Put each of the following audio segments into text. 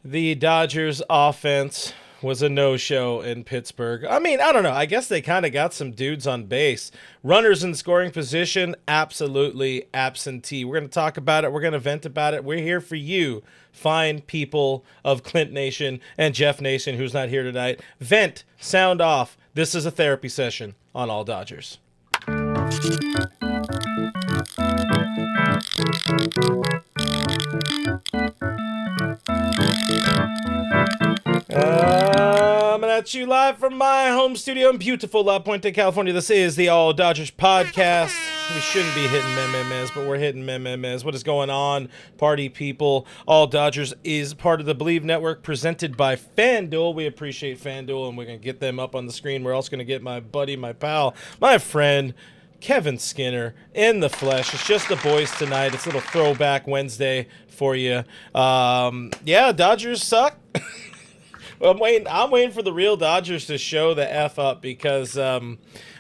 The Dodgers offense was a no-show in Pittsburgh. I mean, I don't know. I guess they kind of got some dudes on base. Runners in scoring position, absolutely absentee. We're going to talk about it. We're going to vent about it. We're here for you, fine people of Clint Nation and Jeff Nation, who's not here tonight. Vent, sound off. This is a therapy session on All Dodgers. Coming at you live from my home studio in beautiful La Puente, California. This is the All Dodgers podcast. We shouldn't be hitting memes, but we're hitting memes. What is going on, party people? All Dodgers is part of the Bleav Network, presented by FanDuel. We appreciate FanDuel, and we're going to get them up on the screen. We're also going to get my buddy, my pal, my friend, Kevin Skinner in the flesh. It's just the boys tonight. It's a little throwback Wednesday for you. Yeah, Dodgers suck. I'm waiting for the real Dodgers to show the F up because,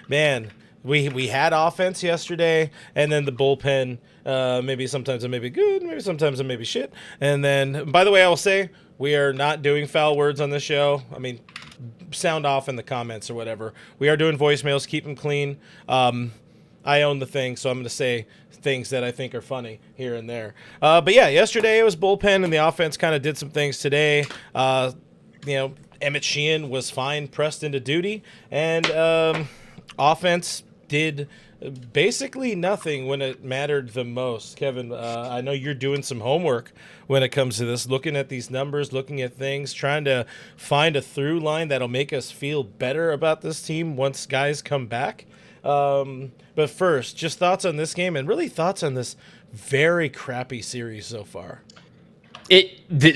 man, we had offense yesterday, and then the bullpen, maybe sometimes it may be good, maybe sometimes it may be shit. And then, by the way, I will say, we are not doing foul words on this show. I mean, sound off in the comments or whatever. We are doing voicemails, keep them clean. I own the thing, so I'm going to say things that I think are funny here and there. But yeah, yesterday it was bullpen, and the offense kind of did some things today. Emmett Sheehan was fine, pressed into duty, and offense did basically nothing when it mattered the most. Kevin, I know you're doing some homework when it comes to this, looking at these numbers, looking at things, trying to find a through line that'll make us feel better about this team once guys come back. But first, just thoughts on this game and really thoughts on this very crappy series so far.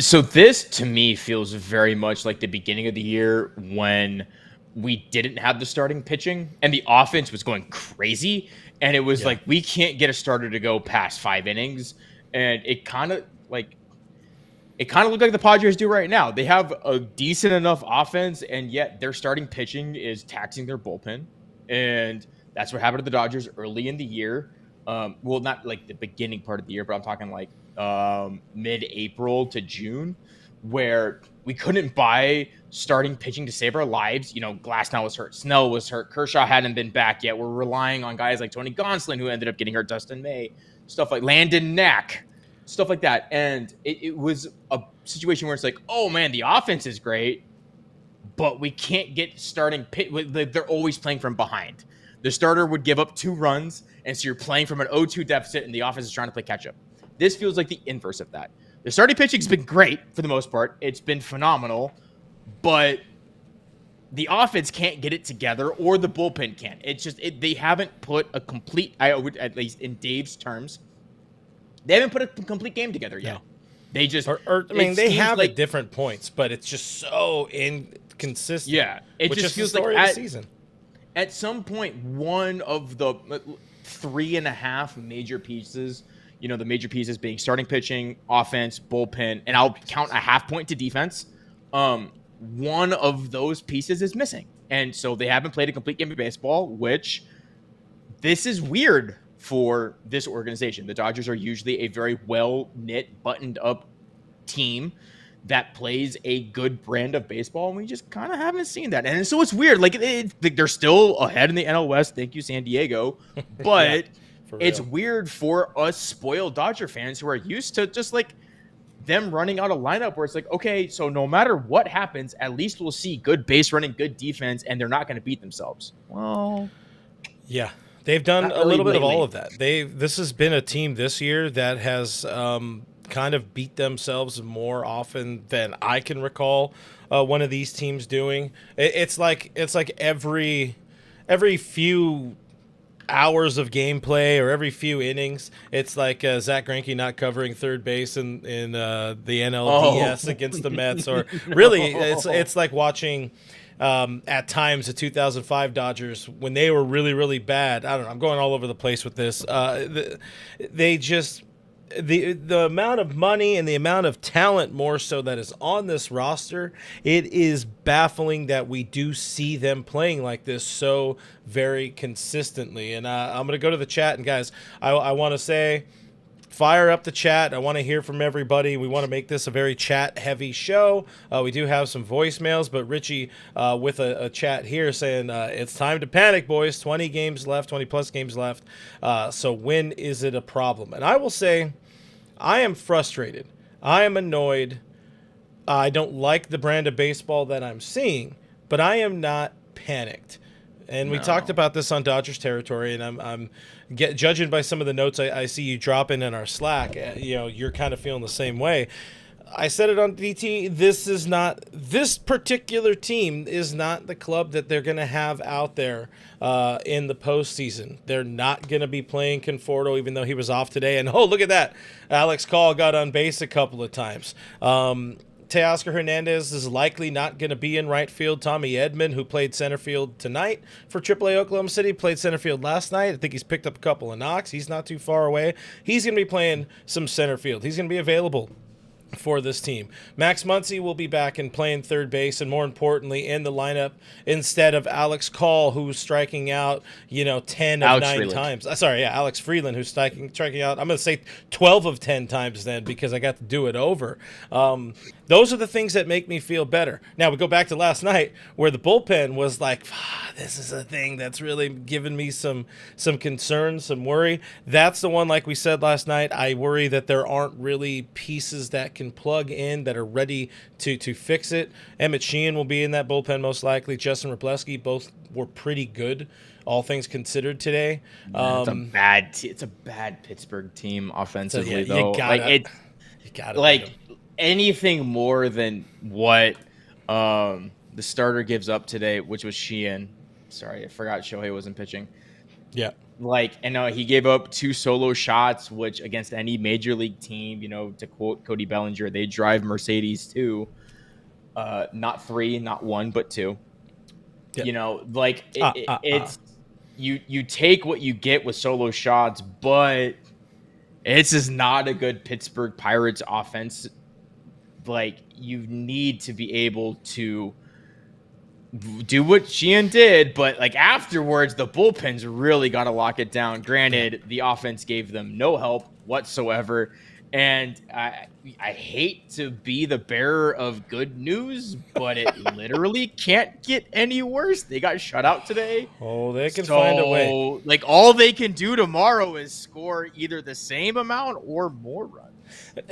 So this to me feels very much like the beginning of the year when we didn't have the starting pitching and the offense was going crazy, and it was like we can't get a starter to go past 5 innings, and it kind of looked like the Padres do right now. They have a decent enough offense, and yet their starting pitching is taxing their bullpen, and that's what happened to the Dodgers early in the year. Well, not like the beginning part of the year, but I'm talking like mid-April to June, where we couldn't buy starting pitching to save our lives. You know, Glasnow was hurt, Snell was hurt, Kershaw hadn't been back yet. We're relying on guys like Tony Gonsolin, who ended up getting hurt, Dustin May, stuff like Landon Knack, stuff like that. And it was a situation where it's like, oh man, the offense is great, but we can't get starting pit. They're always playing from behind. The starter would give up 2 runs, and so you're playing from an 0-2 deficit, and the offense is trying to play catch-up. This feels like the inverse of that. The starting pitching's been great for the most part. It's been phenomenal, but the offense can't get it together, or the bullpen can't. It's just they haven't put a complete, at least in Dave's terms, they haven't put a complete game together yet. No. They just, they have at different points, but it's just so inconsistent. Yeah, it just feels like the season. At some point, one of the 3.5 major pieces, the major pieces being starting pitching, offense, bullpen, and I'll count a half point to defense. One of those pieces is missing. And so they haven't played a complete game of baseball, which this is weird for this organization. The Dodgers are usually a very well-knit, buttoned-up team that plays a good brand of baseball, and we just kind of haven't seen that. And so it's weird. Like, they're still ahead in the NL West. Thank you, San Diego. But it's weird for us spoiled Dodger fans who are used to just, like, them running out a lineup where it's like, okay, so no matter what happens, at least we'll see good base running, good defense, and they're not going to beat themselves. Well, yeah. They've done a little bit of all of that. This has been a team this year that has kind of beat themselves more often than I can recall one of these teams doing. It's like every few hours of gameplay or every few innings, it's like Zach Greinke not covering third base in the NLDS against the Mets, or really it's like watching at times the 2005 Dodgers when they were really, really bad. I don't know. I'm going all over the place with this. They just the amount of money and the amount of talent more so that is on this roster, it is baffling that we do see them playing like this so very consistently. And I'm going to go to the chat, and guys, I want to say fire up the chat. I want to hear from everybody. We want to make this a very chat-heavy show. We do have some voicemails, but Richie with a chat here saying it's time to panic, boys. 20 games left, 20-plus games left. So when is it a problem? And I will say I am frustrated. I am annoyed. I don't like the brand of baseball that I'm seeing, but I am not panicked. And we talked about this on Dodgers territory, and I'm judging by some of the notes I see you dropping in our Slack. You're kind of feeling the same way. I said it on DT. This particular team is not the club that they're going to have out there in the postseason. They're not going to be playing Conforto, even though he was off today. And look at that, Alex Call got on base a couple of times. Teoscar Hernandez is likely not going to be in right field. Tommy Edman, who played center field tonight for AAA Oklahoma City, played center field last night. I think he's picked up a couple of knocks. He's not too far away. He's going to be playing some center field. He's going to be available for this team. Max Muncy will be back and playing third base, and more importantly, in the lineup instead of Alex Call, who's striking out, 10 of 9 times. Alex Freeland, who's striking out. I'm going to say 12 of 10 times then, because I got to do it over. Those are the things that make me feel better. Now, we go back to last night where the bullpen was like, this is a thing that's really given me some concern, some worry. That's the one, like we said last night, I worry that there aren't really pieces that can plug in that are ready to fix it. Emmett Sheehan will be in that bullpen most likely. Justin Robleski, both were pretty good, all things considered today. It's a bad Pittsburgh team offensively, though. You gotta anything more than what the starter gives up today, which was Sheehan. Sorry, I forgot Shohei wasn't pitching. Yeah. He gave up 2 solo shots, which against any major league team, to quote Cody Bellinger, they drive Mercedes too. Not 3, not 1, but 2. Yep. It's you take what you get with solo shots, but it's just not a good Pittsburgh Pirates offense. You need to be able to do what Sheehan did, but afterwards, the bullpens really got to lock it down. Granted, the offense gave them no help whatsoever, and I hate to be the bearer of good news, but it literally can't get any worse. They got shut out today. Oh, they can find a way. All they can do tomorrow is score either the same amount or more runs.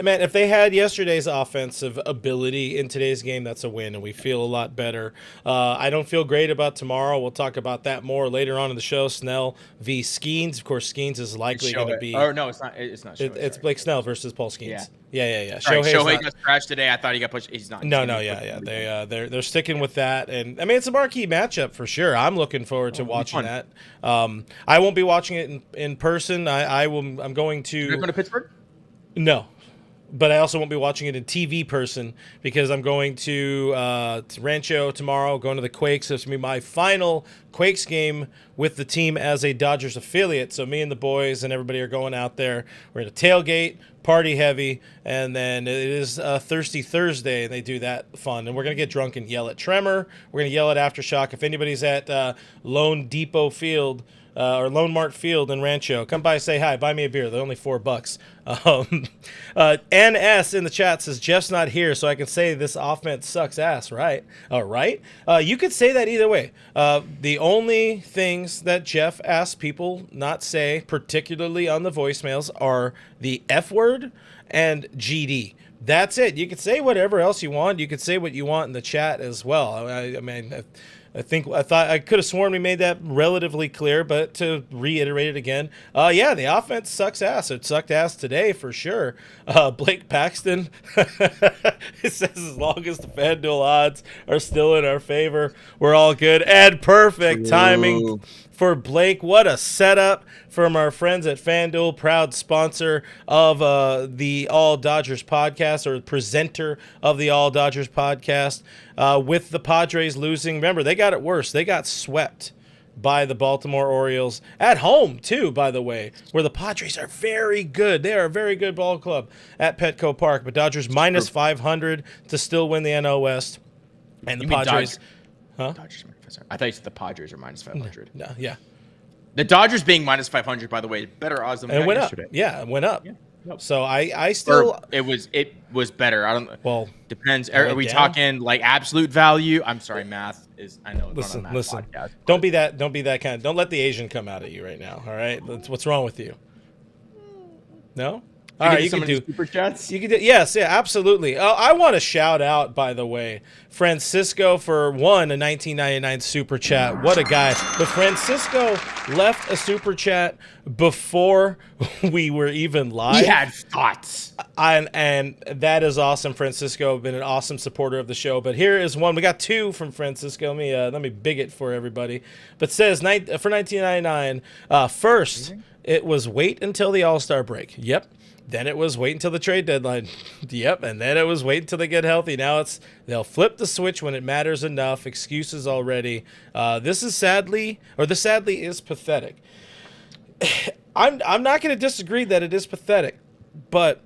Man, if they had yesterday's offensive ability in today's game, that's a win, and we feel a lot better. I don't feel great about tomorrow. We'll talk about that more later on in the show. Snell v. Skeens. Of course, Skeens is likely going to be. Oh no, it's not. It's not. Shohei, it's Blake Snell versus Paul Skeens. Yeah. Shohei got scratched today. I thought he got pushed. He's not. Yeah. They're sticking with that, and I mean it's a marquee matchup for sure. I'm looking forward to watching that. I won't be watching it in person. I'm going to. You're going to Pittsburgh? No, but I also won't be watching it in TV person because I'm going to Rancho tomorrow, going to the Quakes. It's going to be my final Quakes game with the team as a Dodgers affiliate. So me and the boys and everybody are going out there. We're going to tailgate, party heavy, and then it is Thirsty Thursday, and they do that fun. And we're going to get drunk and yell at Tremor. We're going to yell at Aftershock. If anybody's at Lone Depot Field, or Lone Mart Field in Rancho, come by, say hi, buy me a beer. They're only $4. NS in the chat says Jeff's not here, so I can say this offense sucks ass, right? All right. You could say that either way. The only things that Jeff asks people not say, particularly on the voicemails, are the F word and GD. That's it. You could say whatever else you want. You could say what you want in the chat as well. I thought I could have sworn we made that relatively clear, but to reiterate it again, the offense sucks ass. It sucked ass today for sure. Blake Paxton, it says as long as the FanDuel odds are still in our favor, we're all good. And perfect timing for Blake. What a setup from our friends at FanDuel, proud sponsor of the All Dodgers podcast, or presenter of the All Dodgers podcast. With the Padres losing, remember, they got it worse. They got swept by the Baltimore Orioles at home, too, by the way, where the Padres are very good. They are a very good ball club at Petco Park. But Dodgers minus 500 to still win the NL West. And the Padres... Dodgers, I thought you said the Padres are minus 500. No, yeah. The Dodgers being minus 500, by the way, better odds than we got yesterday. Yeah, it went up. Nope. So I still Or it was better. I don't. well Depends. it Are went we down? talking like absolute value? I'm sorry, math is. I know. It's Listen, not a math listen. podcast, Don't but- be that. Don't be that kind. Don't let the Asian come out at you right now. All right. What's wrong with you? No. All right. You can do super chats. You can do, yes, yeah, absolutely. I want to shout out, by the way, Francisco for a 1999 super chat. What a guy! But Francisco left a super chat before we were even live. He had thoughts. And that is awesome, Francisco. Been an awesome supporter of the show. But here is one. We got two from Francisco. Let me big it for everybody. But says for 1999, first it was wait until the All-Star break. Yep. Then it was wait until the trade deadline. Yep. And then it was wait until they get healthy. Now they'll flip the switch when it matters enough. Excuses already. This sadly is pathetic. I'm not going to disagree that it is pathetic, but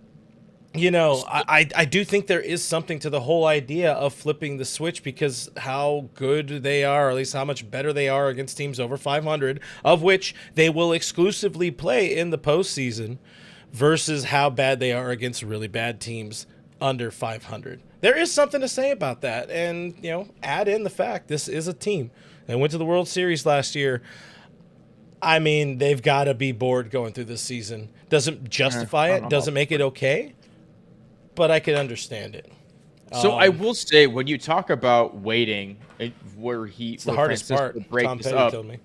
I do think there is something to the whole idea of flipping the switch because how good they are, or at least how much better they are against teams over 500, of which they will exclusively play in the postseason, versus how bad they are against really bad teams under 500. There is something to say about that, and add in the fact this is a team that went to the World Series last year. I mean, they've got to be bored going through this season. Doesn't justify it, doesn't make it okay, but I can understand it. So I will say, when you talk about waiting, it's the hardest part. Tom Petty told me.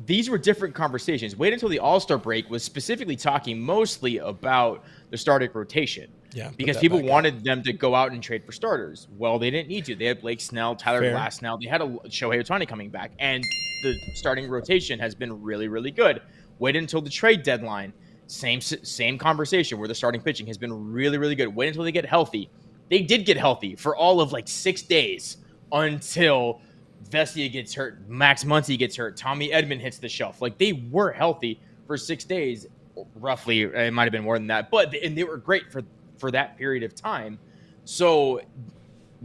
These were different conversations. Wait until the All-Star break was specifically talking mostly about the starting rotation. Yeah, because people wanted them to go out and trade for starters. Well, they didn't need to. They had Blake Snell, Tyler Glasnow. They had Shohei Ohtani coming back, and the starting rotation has been really, really good. Wait until the trade deadline. Same conversation where the starting pitching has been really, really good. Wait until they get healthy. They did get healthy for all of 6 days until Vesia gets hurt, Max Muncy gets hurt, Tommy Edman hits the shelf. They were healthy for 6 days, roughly. It might have been more than that, and they were great for that period of time. So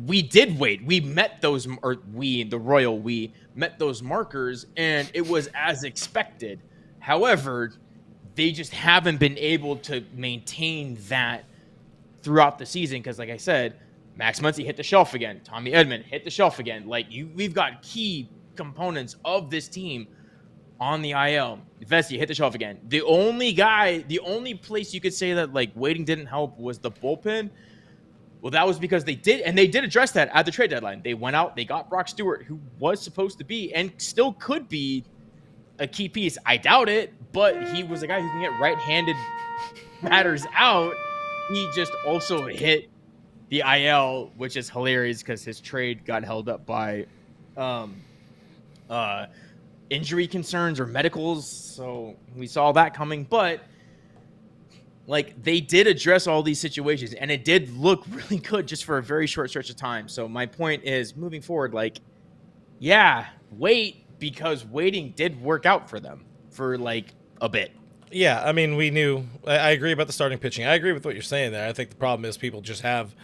we did wait. We met those, or the Royal met those markers, and it was as expected. However, they just haven't been able to maintain that throughout the season because, like I said, Max Muncy hit the shelf again. Tommy Edman hit the shelf again. We've got key components of this team on the IL. Vesia hit the shelf again. The only place you could say that waiting didn't help was the bullpen. Well, that was because they did address that at the trade deadline. They went out, they got Brock Stewart, who was supposed to be and still could be a key piece. I doubt it, but he was a guy who can get right-handed batters out. He just also hit the IL, which is hilarious because his trade got held up by injury concerns or medicals. So we saw that coming. But they did address all these situations, and it did look really good just for a very short stretch of time. So my point is, moving forward, wait, because waiting did work out for them for a bit. Yeah, I mean, we knew. I agree about the starting pitching. I agree with what you're saying there. I think the problem is people just have,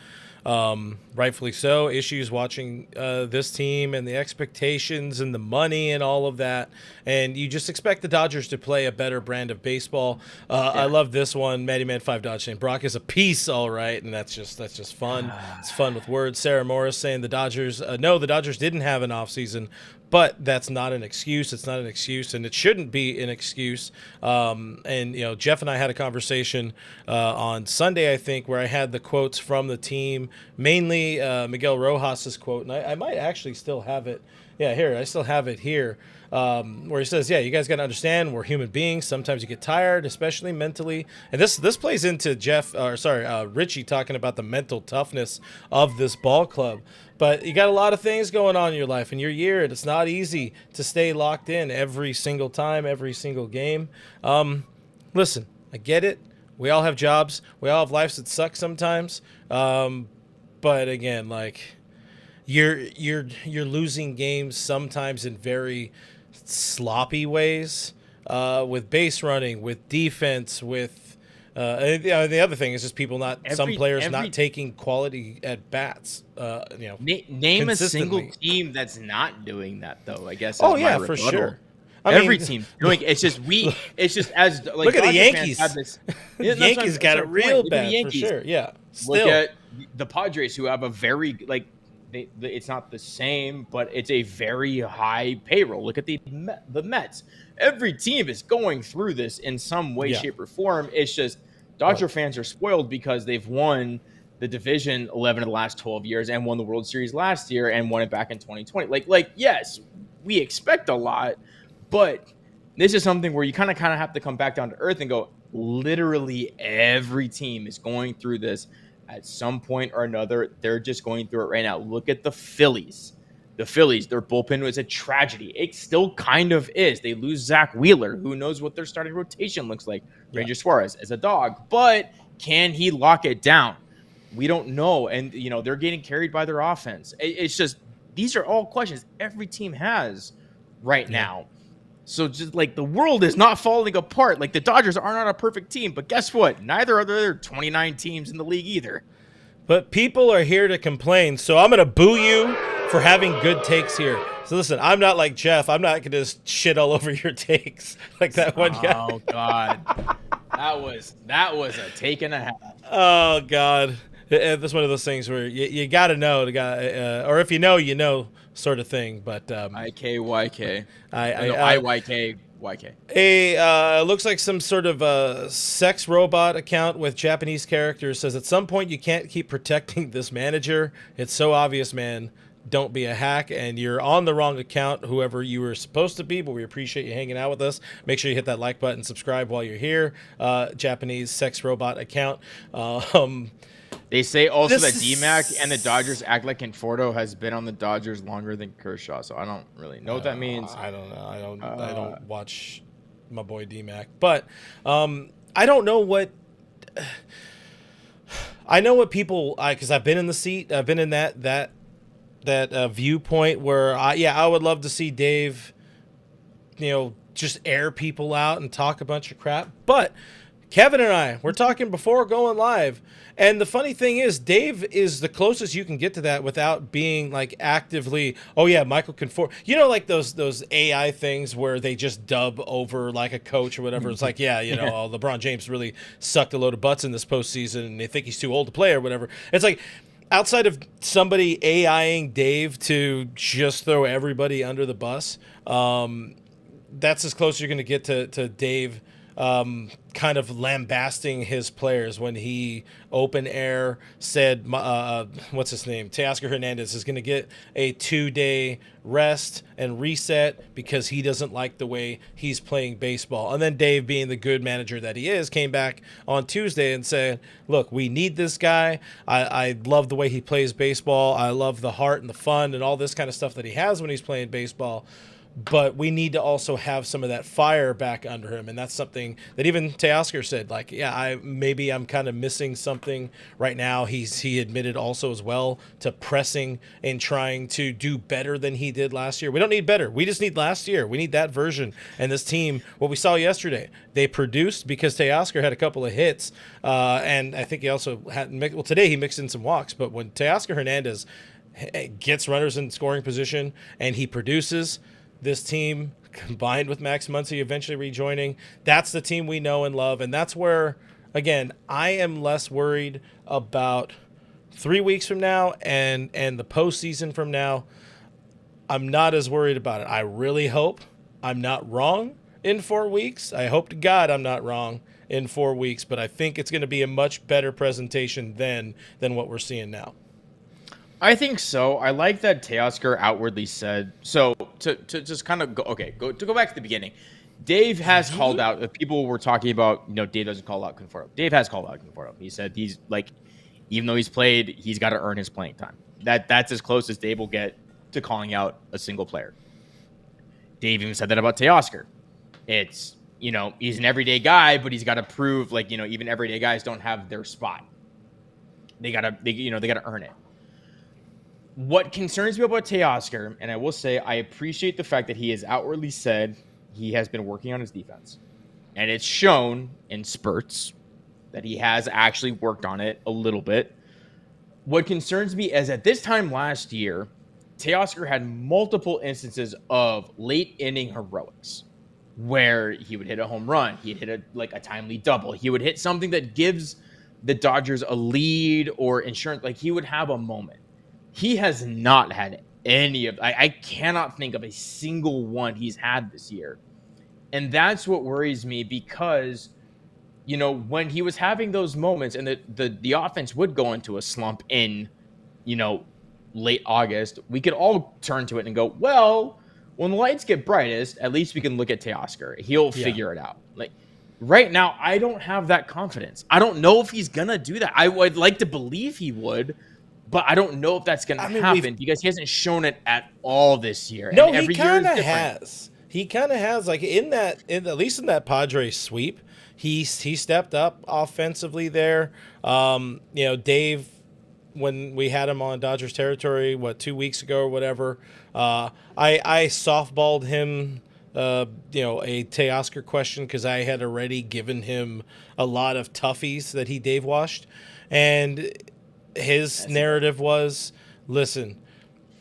rightfully so, issues watching this team and the expectations and the money and all of that. And you just expect the Dodgers to play a better brand of baseball. I love this one. Matty Man 5 Dodge saying Brock is a piece, all right, and that's just fun. It's fun with words. Sarah Morris saying the Dodgers didn't have an offseason. But that's not an excuse. It's not an excuse, and it shouldn't be an excuse. And Jeff and I had a conversation on Sunday, I think, where I had the quotes from the team, mainly Miguel Rojas's quote, and I might actually still have it. Yeah, here, I still have it here, where he says, "Yeah, you guys got to understand, we're human beings. Sometimes you get tired, especially mentally." And this plays into Richie talking about the mental toughness of this ball club. But you got a lot of things going on in your life and your year, and it's not easy to stay locked in every single time, every single game. Listen, I get it. We all have jobs. We all have lives that suck sometimes. But again, you're losing games sometimes in very sloppy ways, with base running, with defense, with the other thing is just people some players not taking quality at bats. Name a single team that's not doing that, though. I guess. Oh yeah, for sure. Every team doing it's just as like look at the Dodger Yankees. fans have this, Yankees got it real bad for sure. Yeah. Look at the Padres, who have a very it's not the same, but it's a very high payroll. Look at the Mets. Every team is going through this in some way, shape, or form. It's just Dodger fans are spoiled because they've won the division 11 of the last 12 years and won the World Series last year and won it back in 2020. Like yes, we expect a lot, but this is something where you kind of have to come back down to earth and go, literally every team is going through this at some point or another. They're just going through it right now. Look at the Phillies. Their bullpen was a tragedy. It still kind of is. They lose Zach Wheeler. Who knows what their starting rotation looks like? Ranger Suarez as a dog. But can he lock it down? We don't know. And, they're getting carried by their offense. It's just, these are all questions every team has right now. So just like the world is not falling apart. Like the Dodgers are not a perfect team, but guess what? Neither are there 29 teams in the league either. But people are here to complain, so I'm going to boo you for having good takes here. So listen, I'm not like Jeff. I'm not going to just shit all over your takes like that one guy. Oh God, that was a take and a half. Oh God, that's one of those things where you got to know the guy, or if you know, sort of thing. But IKYK, IYK. Looks like some sort of sex robot account with Japanese characters says at some point you can't keep protecting this manager. It's so obvious, man. Don't be a hack, and you're on the wrong account, whoever you were supposed to be, but we appreciate you hanging out with us. Make sure you hit that like button, subscribe while you're here. Japanese sex robot account. They say also that DMAC and the Dodgers act like Conforto has been on the Dodgers longer than Kershaw, so I don't really know what that means. I don't know. I don't watch my boy DMAC, but I don't know what. I know what people, because I've been in the seat. I've been in that viewpoint where I would love to see Dave, just air people out and talk a bunch of crap. But Kevin and we're talking before going live. And the funny thing is, Dave is the closest you can get to that without being like actively, Michael Conforto. Like those AI things where they just dub over like a coach or whatever. It's like, LeBron James really sucked a load of butts in this postseason and they think he's too old to play or whatever. It's like, outside of somebody AIing Dave to just throw everybody under the bus, that's as close as you're going to get to Dave kind of lambasting his players when he open air said, what's his name? Teoscar Hernandez is going to get a 2-day rest and reset because he doesn't like the way he's playing baseball. And then Dave, being the good manager that he is, came back on Tuesday and said, look, we need this guy. I love the way he plays baseball. I love the heart and the fun and all this kind of stuff that he has when he's playing baseball. But we need to also have some of that fire back under him, and that's something that even Teoscar said. Like, I'm kind of missing something right now. He admitted also as well to pressing and trying to do better than he did last year. We don't need better. We just need last year. We need that version. And this team, what we saw yesterday, they produced because Teoscar had a couple of hits, and I think he also had. Well, today he mixed in some walks. But when Teoscar Hernandez gets runners in scoring position and he produces. This team, combined with Max Muncy eventually rejoining, that's the team we know and love. And that's where, again, I am less worried about 3 weeks from now and the postseason from now. I'm not as worried about it. I really hope I'm not wrong in 4 weeks. I hope to God I'm not wrong in 4 weeks. But I think it's going to be a much better presentation then than what we're seeing now. I think so. I like that Teoscar outwardly said. So to just kind of go back to the beginning. Dave has called out. People were talking about, Dave doesn't call out Conforto. Dave has called out Conforto. He said he's like, even though he's played, he's got to earn his playing time. That's as close as Dave will get to calling out a single player. Dave even said that about Teoscar. It's, he's an everyday guy, but he's got to prove, even everyday guys don't have their spot. They gotta earn it. What concerns me about Teoscar, and I will say I appreciate the fact that he has outwardly said he has been working on his defense. And it's shown in spurts that he has actually worked on it a little bit. What concerns me is at this time last year, Teoscar had multiple instances of late inning heroics. where he would hit a home run, he'd hit a timely double, he would hit something that gives the Dodgers a lead or insurance. Like, he would have a moment. He has not had any of. I cannot think of a single one he's had this year, and that's what worries me because, when he was having those moments and the offense would go into a slump in, late August, we could all turn to it and go, well, when the lights get brightest, at least we can look at Teoscar. He'll figure it out. Like, right now, I don't have that confidence. I don't know if he's going to do that. I would like to believe he would, but I don't know if that's going to happen because he hasn't shown it at all this year. No, he kind of has. He kind of has. Like, at least in that Padres sweep, he stepped up offensively there. Dave, when we had him on Dodgers territory, 2 weeks ago or whatever, I softballed him, a Teoscar question because I had already given him a lot of toughies that he Dave washed, and his narrative was, listen,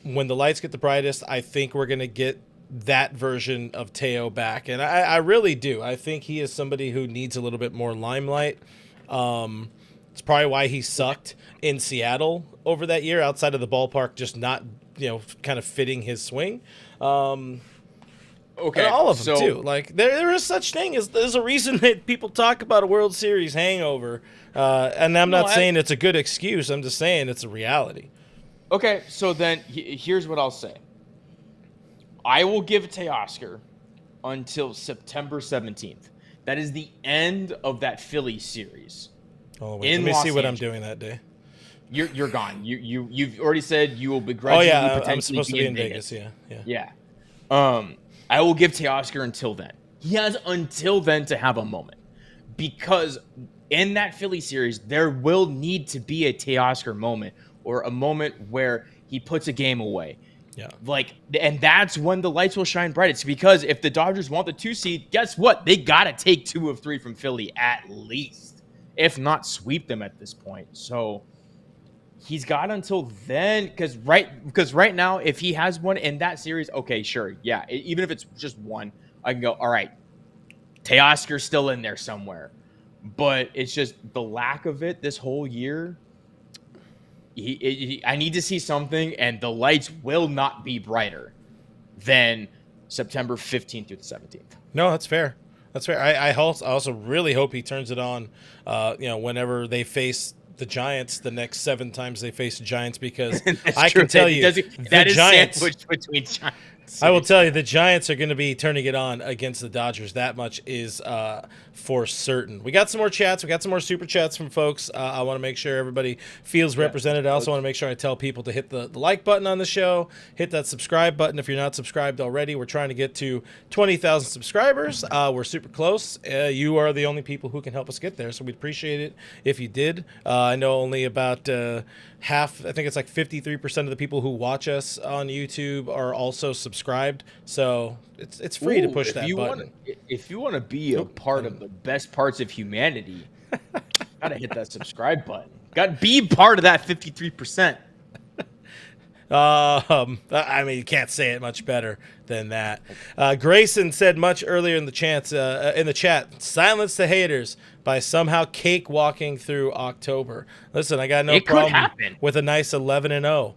when the lights get the brightest, I think we're going to get that version of Teo back. And I really do. I think he is somebody who needs a little bit more limelight. It's probably why he sucked in Seattle over that year, outside of the ballpark just not, kind of fitting his swing. Okay, and all of them too. Like, there is such thing as there's a reason that people talk about a World Series hangover. And I'm not saying it's a good excuse. I'm just saying it's a reality. Okay, so then here's what I'll say. I will give Teoscar until September 17th. That is the end of that Philly series. Oh, wait, let me see what I'm doing that day. You're gone. You've already said you will begrudgingly potentially I'm supposed to be in Vegas. Yeah. I will give Teoscar until then. He has until then to have a moment, because in that Philly series there will need to be a Teoscar moment, or a moment where he puts a game away. Yeah. And that's when the lights will shine bright. It's because if the Dodgers want the 2 seed, guess what? They got to take 2 of 3 from Philly at least, if not sweep them at this point. So he's got until then, because right now, if he has one in that series, okay, sure. Yeah. Even if it's just one, I can go, all right, Teoscar's still in there somewhere. But it's just the lack of it this whole year. I need to see something, and the lights will not be brighter than September 15th through the 17th. No, that's fair. That's fair. I also really hope he turns it on, whenever they face the Giants, the next 7 times they face the Giants, because I can tell you that is Giants, sandwiched between Giants. I will tell you, the Giants are going to be turning it on against the Dodgers. That much is for certain. We got some more chats. We got some more super chats from folks. I want to make sure everybody feels represented. I also want to make sure I tell people to hit the like button on the show. Hit that subscribe button if you're not subscribed already. We're trying to get to 20,000 subscribers. We're super close. You are the only people who can help us get there, so we'd appreciate it if you did. I know only about half, I think it's like 53% of the people who watch us on YouTube are also subscribed, so it's free to push that button. If you want to be a part of the best parts of humanity, gotta hit that subscribe button. Got to be part of that 53%. I mean, you can't say it much better than that. Grayson said much earlier in the chat, silence the haters by somehow cakewalking through October. Listen, I got no problem with a nice 11-0.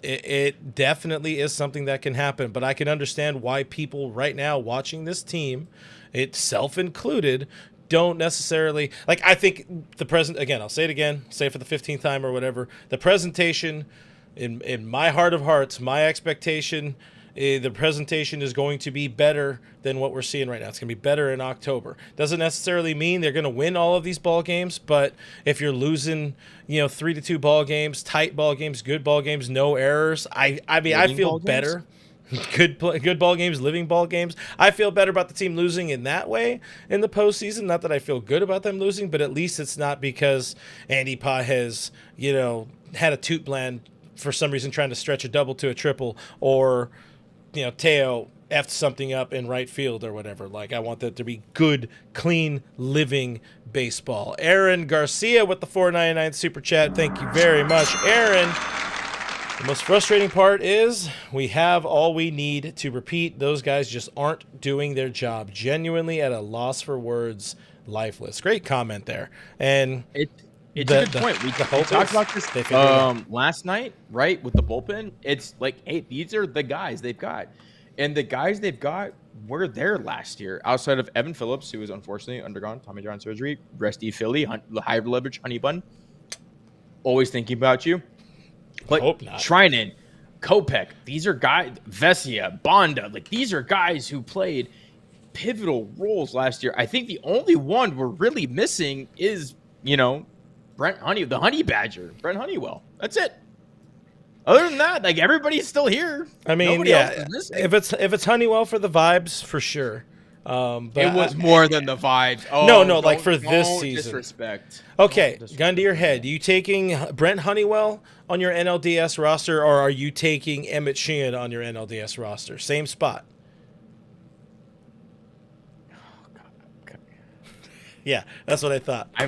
It definitely is something that can happen, but I can understand why people right now watching this team, itself included, don't necessarily like. I think the present, again, I'll say it again, say it for the 15th time or whatever, the presentation, in my heart of hearts, my expectation, the presentation is going to be better than what we're seeing right now. It's going to be better in October. Doesn't necessarily mean they're going to win all of these ball games, but if you're losing, 3-2 ball games, tight ball games, good ball games, no errors, I mean, I feel better. Good ball games, living ball games. I feel better about the team losing in that way in the postseason. Not that I feel good about them losing, but at least it's not because Andy Pa has, had a toot blend for some reason trying to stretch a double to a triple, or Teo effed something up in right field or whatever. Like, I want that to be good, clean, living baseball. Aaron Garcia with the $4.99 super chat. Thank you very much, Aaron. The most frustrating part is we have all we need to repeat. Those guys just aren't doing their job. Genuinely at a loss for words, lifeless. Great comment there. And it's a good point. We talked about this last night, right, with the bullpen. It's like, hey, these are the guys they've got. And the guys they've got were there last year, outside of Evan Phillips, who has unfortunately undergone Tommy John surgery, Resty Philly, high leverage honey bun. Always thinking about you. But Trinan, Kopech, these are guys, Vesia, Bonda, like these are guys who played pivotal roles last year. I think the only one we're really missing is, Brent Honeywell. That's it. Other than that, like everybody's still here. I mean, if it's Honeywell for the vibes, for sure. But it was more than the vibes. Oh, no, like for this season. Disrespect. Okay, gun to your head. Are you taking Brent Honeywell on your NLDS roster, or are you taking Emmett Sheehan on your NLDS roster? Same spot. Yeah, that's what I thought. I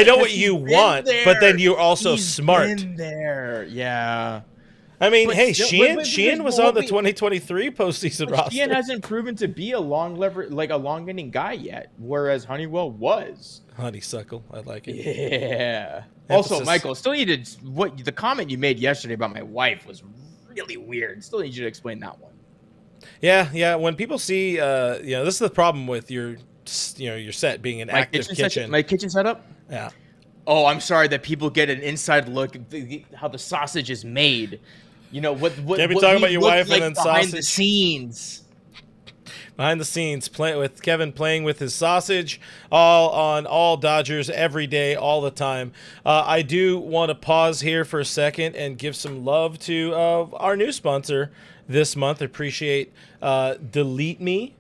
know what you want, but then you're also smart. In there, yeah. I mean, but hey, Sheehan was on the 2023 postseason roster. Sheehan hasn't proven to be a long inning guy yet, whereas Honeywell was. Honeysuckle, I like it. Yeah. Also, Michael, still needed the comment you made yesterday about my wife was really weird. Still need you to explain that one. Yeah. When people see, this is the problem with your set being an active kitchen. My kitchen setup? Yeah. Oh, I'm sorry that people get an inside look at how the sausage is made. What can't be talking about your wife and then behind sausage. The scenes. Behind the scenes, with Kevin playing with his sausage, all on all Dodgers every day, all the time. I do want to pause here for a second and give some love to our new sponsor this month. Appreciate Delete Me.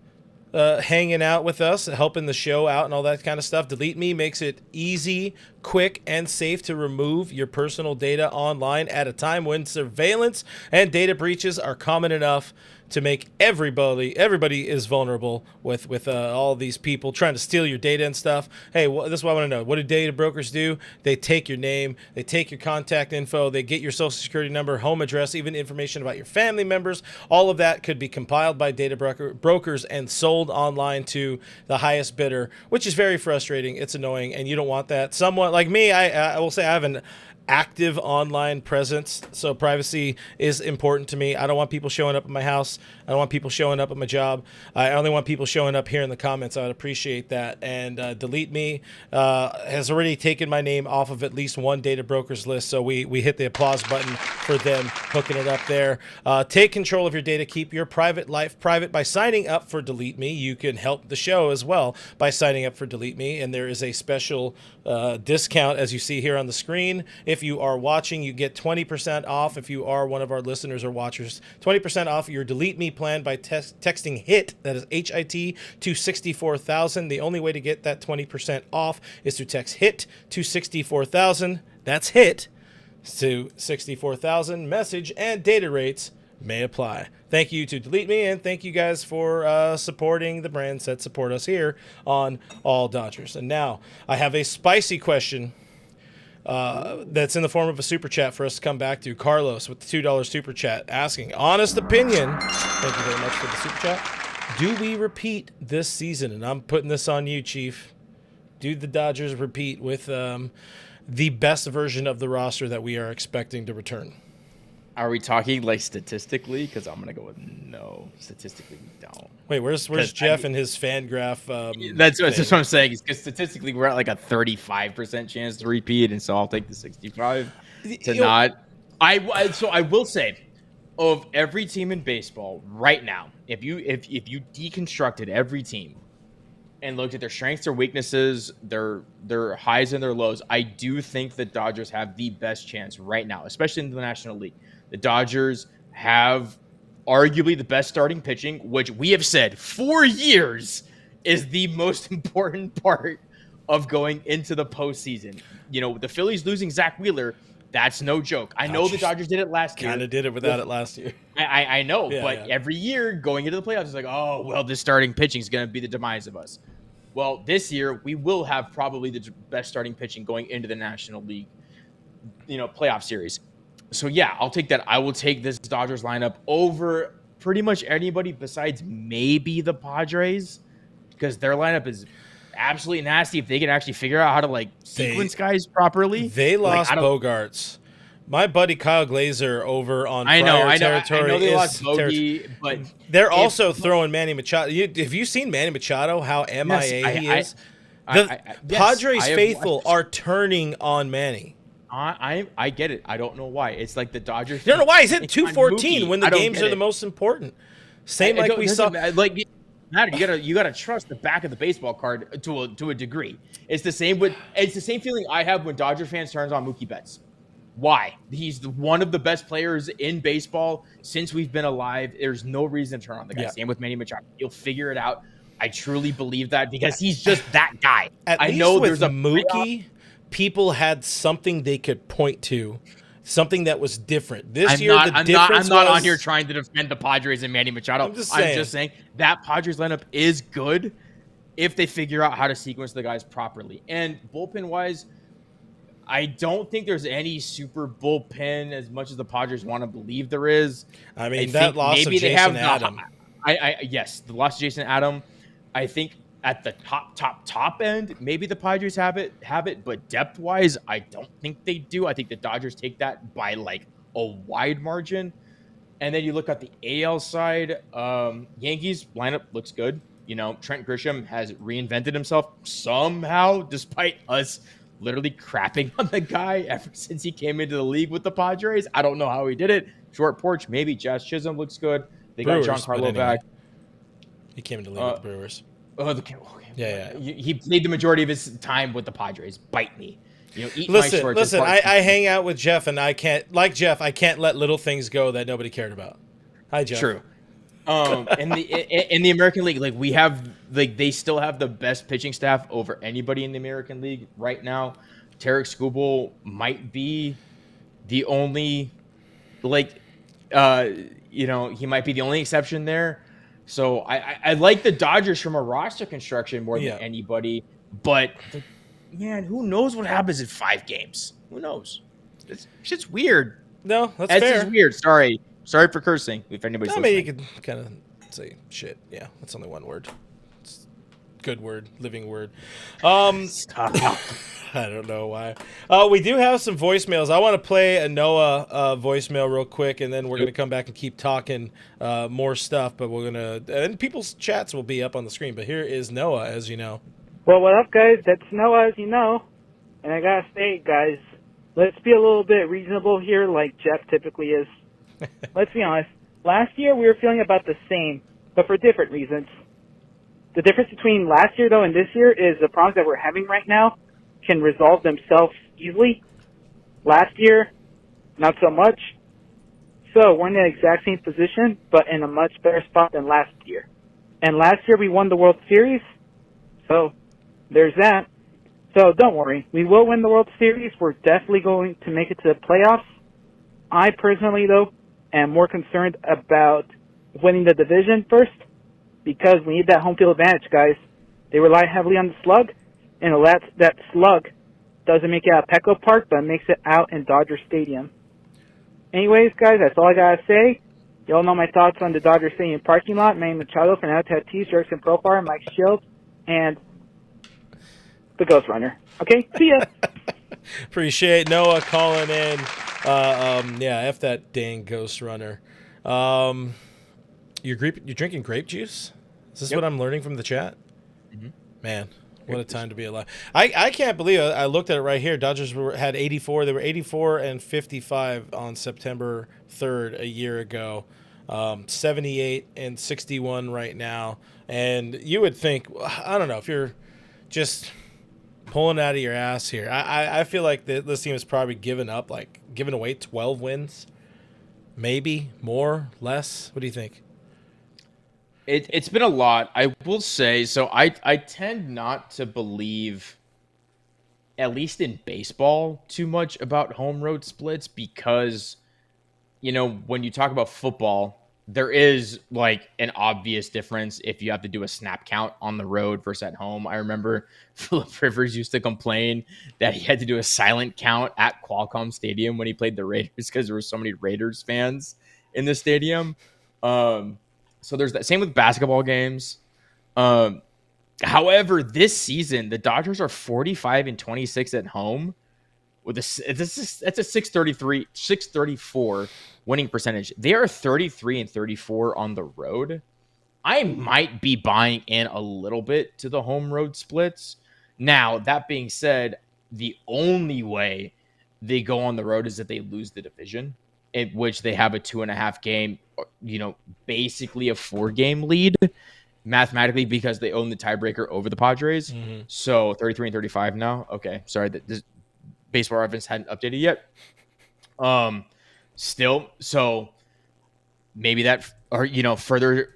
Hanging out with us, helping the show out and all that kind of stuff. Delete Me makes it easy, quick, and safe to remove your personal data online at a time when surveillance and data breaches are common enough to make everybody is vulnerable with all these people trying to steal your data and stuff. Hey, this is what I want to know. What do data brokers do? They take your name, they take your contact info, they get your social security number, home address, even information about your family members. All of that could be compiled by data brokers and sold online to the highest bidder, which is very frustrating. It's annoying, and you don't want that. Someone like me, I will say I have an active online presence, so privacy is important to me. I don't want people showing up at my house. I don't want people showing up at my job. I only want people showing up here in the comments. I would appreciate that. And Delete Me has already taken my name off of at least one data broker's list, so we hit the applause button for them hooking it up there. Take control of your data. Keep your private life private by signing up for Delete Me. You can help the show as well by signing up for Delete Me, and there is a special discount, as you see here on the screen. If you are watching, you get 20% off. If you are one of our listeners or watchers, 20% off your Delete Me plan by texting HIT, that is HIT, to 64,000. The only way to get that 20% off is to text HIT to 64,000. That's HIT to 64,000. Message and data rates may apply. Thank you to Delete Me, and thank you guys for supporting the brands that support us here on All Dodgers. And now I have a spicy question that's in the form of a super chat for us to come back to. Carlos with the $2 super chat asking, honest opinion, thank you very much for the super chat, do we repeat this season? And I'm putting this on you, Chief. Do the Dodgers repeat with the best version of the roster that we are expecting to return? Are we talking like statistically? Because I'm gonna go with no. Statistically, we don't. Wait, where's Jeff and his fan graph? That's what I'm saying. Because statistically, we're at like a 35% chance to repeat, and so I'll take the 65 to not. So I will say, of every team in baseball right now, if you deconstructed every team and looked at their strengths, their weaknesses, their highs and their lows, I do think the Dodgers have the best chance right now, especially in the National League. The Dodgers have arguably the best starting pitching, which we have said for years is the most important part of going into the postseason. The Phillies losing Zach Wheeler, that's no joke. I know the Dodgers did it last year. Kind of did it without it last year. I know, but every year going into the playoffs, it's like, oh, well, this starting pitching is going to be the demise of us. Well, this year, we will have probably the best starting pitching going into the National League, playoff series. So yeah, I'll take that. I will take this Dodgers lineup over pretty much anybody besides maybe the Padres, because their lineup is absolutely nasty. If they can actually figure out how to like sequence guys properly, they like, lost Bogarts. My buddy Kyle Glazer over on I know Territory they lost Bogey, but they're also throwing Manny Machado. Have you seen Manny Machado? How MIA he is. The Padres faithful are turning on Manny. I get it. I don't know why. It's like the Dodgers. You don't know why. He's hitting 214 when the games are the most important. Same like we saw. Like matter. You gotta trust the back of the baseball card to a degree. It's the same feeling I have when Dodger fans turns on Mookie Betts. Why? He's one of the best players in baseball since we've been alive. There's no reason to turn on the guy. Yeah. Same with Manny Machado. He'll figure it out. I truly believe that because he's just that guy. I know there's a Mookie. People had something they could point to, something that was different. I'm not on here trying to defend the Padres and Manny Machado. I'm just saying that Padres lineup is good if they figure out how to sequence the guys properly. And bullpen-wise, I don't think there's any super bullpen as much as the Padres want to believe there is. I mean, that loss of Jason Adam. Yes, the loss of Jason Adam. I think at the top end, maybe the Padres have it, but depth-wise, I don't think they do. I think the Dodgers take that by like a wide margin. And then you look at the AL side, Yankees lineup looks good. You know, Trent Grisham has reinvented himself somehow, despite us literally crapping on the guy ever since he came into the league with the Padres. I don't know how he did it. Short porch, maybe. Jazz Chisholm looks good. They got Giancarlo back. He came into the league with the Brewers. Okay. Yeah. He played the majority of his time with the Padres. Bite me. You know, listen. I hang out with Jeff, and I can't let little things go that nobody cared about. Hi, Jeff. True. In the American League, like we have, like they still have the best pitching staff over anybody in the American League right now. Tarek Skubal might be the only, he might be the only exception there. So I like the Dodgers from a roster construction more than anybody, but man, who knows what happens in 5 games? Who knows? It's shit's weird. No, that's fair. It's weird. Sorry for cursing. If anybody's listening. I mean, you could kind of say shit. Yeah, that's only one word. It's good word, living word. Stop. I don't know why. We do have some voicemails. I want to play a Noah voicemail real quick, and then we're going to come back and keep talking more stuff. But we're going to, and people's chats will be up on the screen. But here is Noah, as you know. Well, what up, guys? That's Noah, as you know. And I got to say, guys, let's be a little bit reasonable here, like Jeff typically is. Let's be honest. Last year, we were feeling about the same, but for different reasons. The difference between last year, though, and this year is the problems that we're having right now can resolve themselves easily. Last year, not so much. So we're in the exact same position, but in a much better spot than last year. And last year, we won the World Series, so there's that. So don't worry. We will win the World Series. We're definitely going to make it to the playoffs. I personally, though, am more concerned about winning the division first because we need that home field advantage, guys. They rely heavily on the slug, and that slug doesn't make it out of Petco Park, but makes it out in Dodger Stadium. Anyways, guys, that's all I got to say. You all know my thoughts on the Dodger Stadium parking lot. Manny Machado, Fernando Tatis, Jurickson Profar, Mike Shields, and the Ghost Runner. Okay, see ya. Appreciate Noah calling in. F that dang Ghost Runner. You're drinking grape juice? Is this what I'm learning from the chat? Mm-hmm. Man, what a time to be alive. I can't believe it. I looked at it right here. Dodgers had 84. They were 84 and 55 on September 3rd a year ago. 78 and 61 right now. And you would think, I don't know, if you're just pulling out of your ass here. I feel like this team has probably given away 12 wins. Maybe more, less. What do you think? It's been a lot, I will say. So I tend not to believe, at least in baseball, too much about home road splits because, when you talk about football, there is like an obvious difference if you have to do a snap count on the road versus at home. I remember Phillip Rivers used to complain that he had to do a silent count at Qualcomm Stadium when he played the Raiders because there were so many Raiders fans in the stadium. So there's that. Same with basketball games. However, this season the Dodgers are 45-26 at home with that's a 634 winning percentage. They are 33-34 on the road. I might be buying in a little bit to the home road splits. Now, that being said, the only way they go on the road is that they lose the division, in which they have a 2.5 game, basically a 4-game lead mathematically because they own the tiebreaker over the Padres. Mm-hmm. So 33-35 now. Okay. Sorry. This baseball reference hadn't updated yet. Still, so maybe that, or further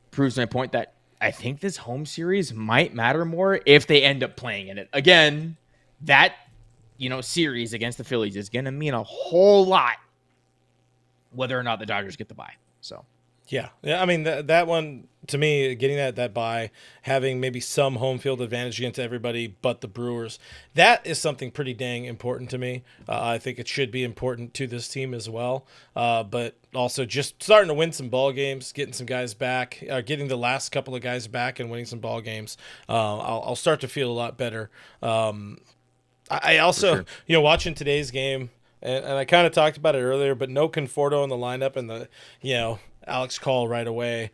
proves my point that I think this home series might matter more if they end up playing in it. Again, that series against the Phillies is going to mean a whole lot whether or not the Dodgers get the bye. So yeah. I mean that one to me, getting that bye, having maybe some home field advantage against everybody but the Brewers, that is something pretty dang important to me. I think it should be important to this team as well. But also just starting to win some ball games, getting some guys back, getting the last couple of guys back and winning some ball games. I'll start to feel a lot better. I also, watching today's game, and I kind of talked about it earlier, but no Conforto in the lineup, and Alex Call right away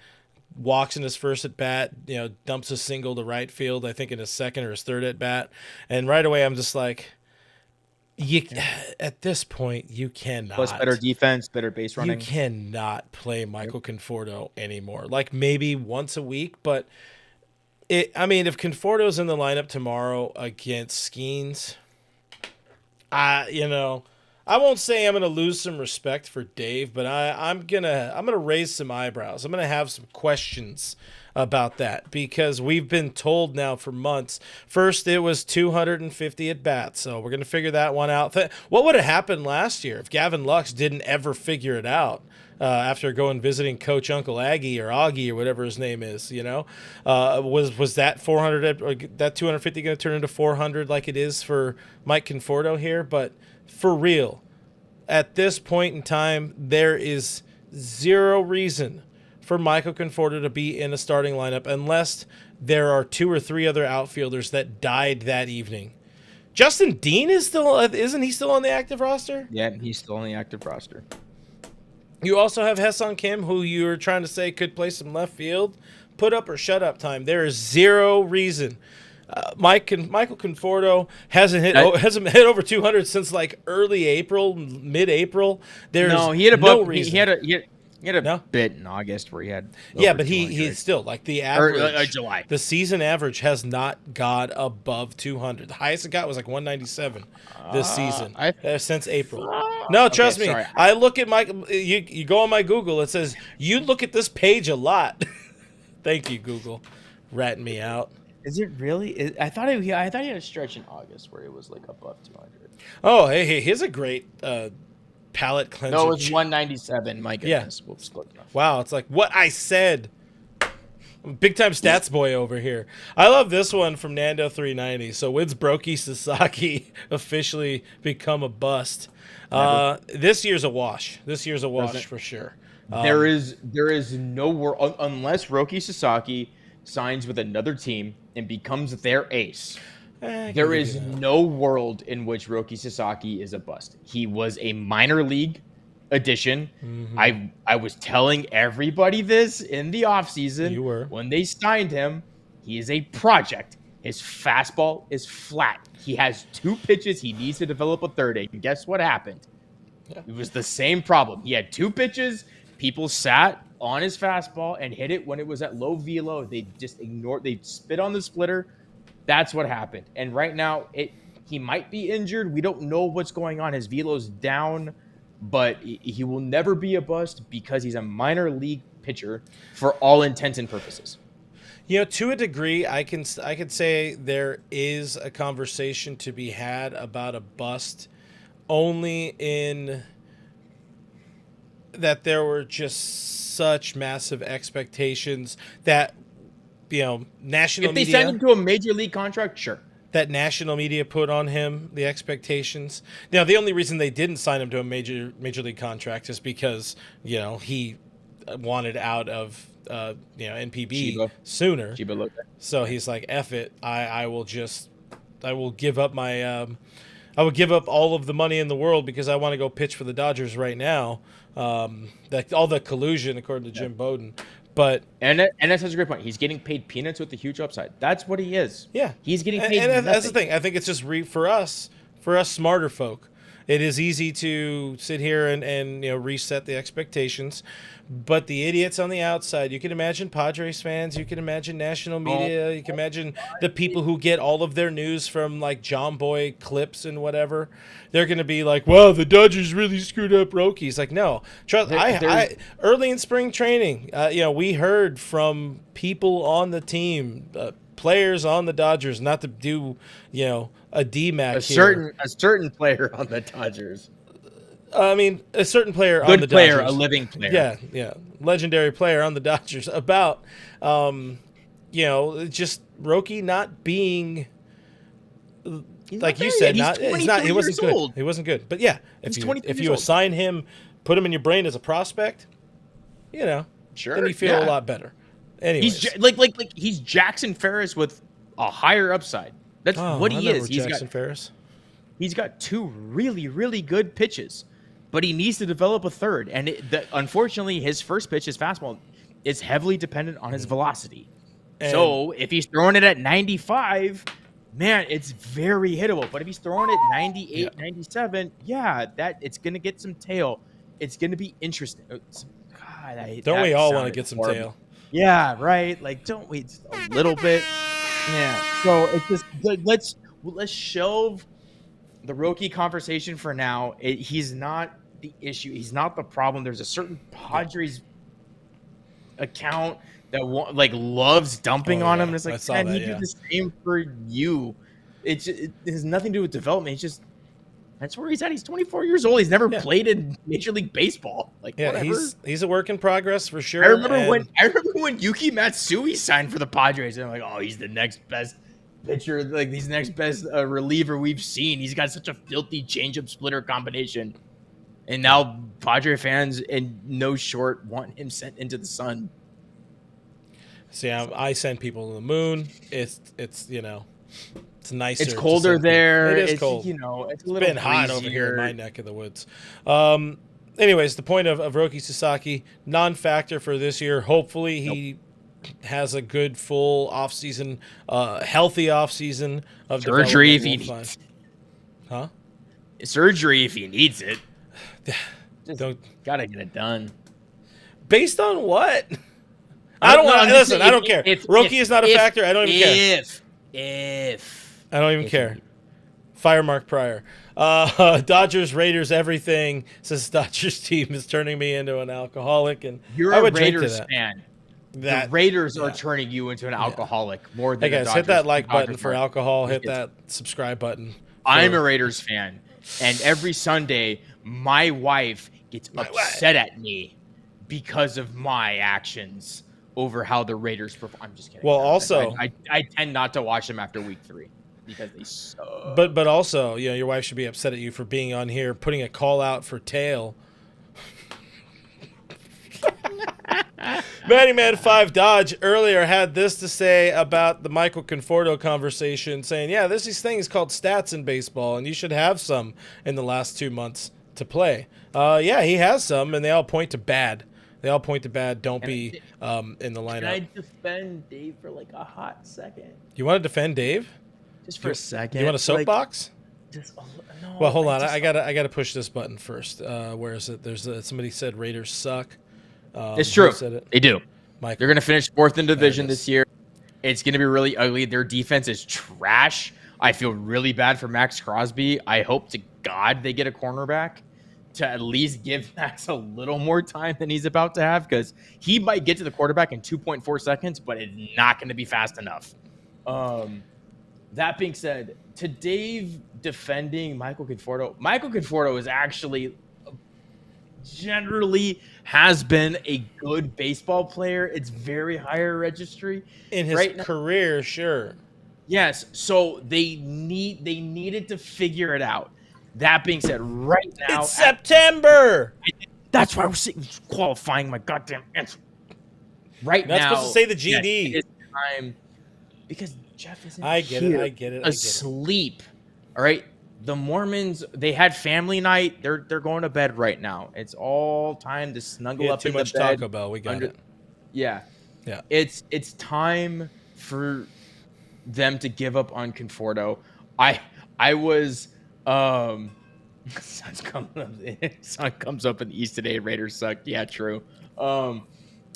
walks in his first at bat, dumps a single to right field, I think in his second or his third at bat. And right away, I'm just like, at this point, you cannot. Plus better defense, better base running. You cannot play Michael Conforto anymore. Like maybe once a week, but if Conforto's in the lineup tomorrow against Skeens, I won't say I'm going to lose some respect for Dave, but I'm gonna raise some eyebrows. I'm gonna have some questions about that because we've been told now for months. First, it was 250 at bats, so we're gonna figure that one out. What would have happened last year if Gavin Lux didn't ever figure it out? After going visiting Coach Uncle Aggie or Augie or whatever his name is, was that 400 or that 250 going to turn into 400 like it is for Mike Conforto here? But for real, at this point in time, there is zero reason for Michael Conforto to be in a starting lineup unless there are 2 or 3 other outfielders that died that evening. Justin Dean isn't he still on the active roster? Yeah, he's still on the active roster. You also have Hesson Kim, who you were trying to say could play some left field. Put up or shut up time. There is zero reason. Michael Conforto hasn't hit over 200 since like early April, mid-April. He had no reason. He had a bit in August where he had. But he's still like the average. Or July. The season average has not got above 200. The highest it got was like 197 this season since April. No, trust me. Sorry. I look at you go on my Google. It says you look at this page a lot. Thank you, Google, ratting me out. Is it really? I thought he had a stretch in August where it was like above 200. Oh, hey, here's a great palate cleanser. No, it was 197. My goodness. Yeah. Wow, it's like what I said. I'm big time stats boy over here. I love this one from Nando390. So when's Roki Sasaki officially become a bust? This year's a wash. For sure. There is no world unless Roki Sasaki signs with another team and becomes their ace. There is no world in which Roki Sasaki is a bust. He was a minor league addition. Mm-hmm. I was telling everybody this in the offseason. You were. When they signed him, he is a project. His fastball is flat. He has 2 pitches. He needs to develop a third. And guess what happened? Yeah. It was the same problem. He had 2 pitches. People sat on his fastball and hit it when it was at low velo. They just ignored. They spit on the splitter. That's what happened. And right now, he might be injured. We don't know what's going on. His velo's down, but he will never be a bust because he's a minor league pitcher for all intents and purposes. To a degree, I could say there is a conversation to be had about a bust only in that there were just such massive expectations that, national If they media, send him to a major league contract, sure. that national media put on him, the expectations. Now, the only reason they didn't sign him to a major league contract is because, he wanted out of, NPB Chiba. sooner. Chiba Loke. So he's like, F it. I will give up my, I would give up all of the money in the world because I want to go pitch for the Dodgers right now. That all the collusion, according to Jim Bowden. But and that's such a great point. He's getting paid peanuts with a huge upside. That's what he is. Yeah, he's getting paid. And that's the thing. I think it's just for us smarter folk. It is easy to sit here and reset the expectations, but the idiots on the outside, you can imagine Padres fans, you can imagine national media, you can imagine the people who get all of their news from like John Boy clips and whatever. They're going to be like, "Wow, the Dodgers really screwed up Roki." It's like, no, trust. I early in spring training, we heard from people on the team, players on the Dodgers, not to do, a DMAC a certain player on the Dodgers. I mean, a certain player Good on the player, Dodgers. a living player. Yeah. Legendary player on the Dodgers about, just Roki not being, like you said, he wasn't good. Old. He wasn't good. But yeah, if you assign him, put him in your brain as a prospect, sure, then you feel a lot better. Anyways. He's he's Jackson Ferris with a higher upside. That's what he is. Ferris. He's got two really, really good pitches, but he needs to develop a third. And unfortunately, his first pitch, his fastball, is heavily dependent on his velocity. And so if he's throwing it at 95, man, it's very hittable. But if he's throwing it 98, 97, it's going to get some tail. It's going to be interesting. God, don't we all want to get some tail? Yeah, right. Like, don't we just a little bit? Yeah. So it's just let's shelve the Roki conversation for now. He's not the issue. He's not the problem. There's a certain Padres account that loves dumping on him. And it's like, can he do the same for you? It has nothing to do with development. That's where he's at. He's 24 years old. He's never played in Major League Baseball. Whatever. He's a work in progress for sure. I remember when Yuki Matsui signed for the Padres, and I'm like, oh, he's the next best pitcher, he's the next best reliever we've seen. He's got such a filthy changeup splitter combination, and now Padre fans in no short want him sent into the sun. See, I send people to the moon. It's It's nicer. It's colder there. It is cold. It's been hot over here in my neck of the woods. Anyways, the point of Roki Sasaki, non-factor for this year. Hopefully he has a good full offseason, healthy offseason of surgery if he needs. Huh? Surgery if he needs it. Gotta get it done. Based on what? I don't care. Roki is not a factor. I don't even care. I don't even care. Fire Mark Pryor. Dodgers, Raiders, everything says Dodgers team is turning me into an alcoholic, and you're I would a Raiders fan. The Raiders are turning you into an alcoholic more than. Hey guys, hit that like button for alcohol. Hit that subscribe button. I'm a Raiders fan, and every Sunday my wife gets upset at me because of my actions over how the Raiders perform. I'm just kidding. Well, also, I tend not to watch them after week 3 because they suck. But also, your wife should be upset at you for being on here, putting a call out for tail. Manny 5 Dodge earlier had this to say about the Michael Conforto conversation, saying, yeah, there's these things called stats in baseball, and you should have some in the last 2 months to play. Yeah, he has some, and they all point to bad. Don't be in the lineup. Can I defend Dave for like a hot second? You want to defend Dave? Just for a second. You want a soapbox? No. Well, hold on. I gotta push this button first. Where is it? There's somebody said Raiders suck. It's true. They do. Michael. They're gonna finish 4th in division this year. It's gonna be really ugly. Their defense is trash. I feel really bad for Max Crosby. I hope to God they get a cornerback to at least give Max a little more time than he's about to have, because he might get to the quarterback in 2.4 seconds, but it's not going to be fast enough. That being said, to Dave defending Michael Conforto is actually generally has been a good baseball player. It's very higher registry In his career, sure. Yes, so they needed to figure it out. That being said, right now it's September. That's why we're qualifying my goddamn answer. Right now, You're not supposed to say the GD. It's time because Jeff isn't I get here, it. I get it. asleep. All right. The Mormons, they had family night. They're going to bed right now. It's all time to snuggle up in the bed. Too much Taco Bell. We got it. Yeah. Yeah. It's time for them to give up on Conforto. I was sun comes up in the East today. Raiders suck. Yeah, true.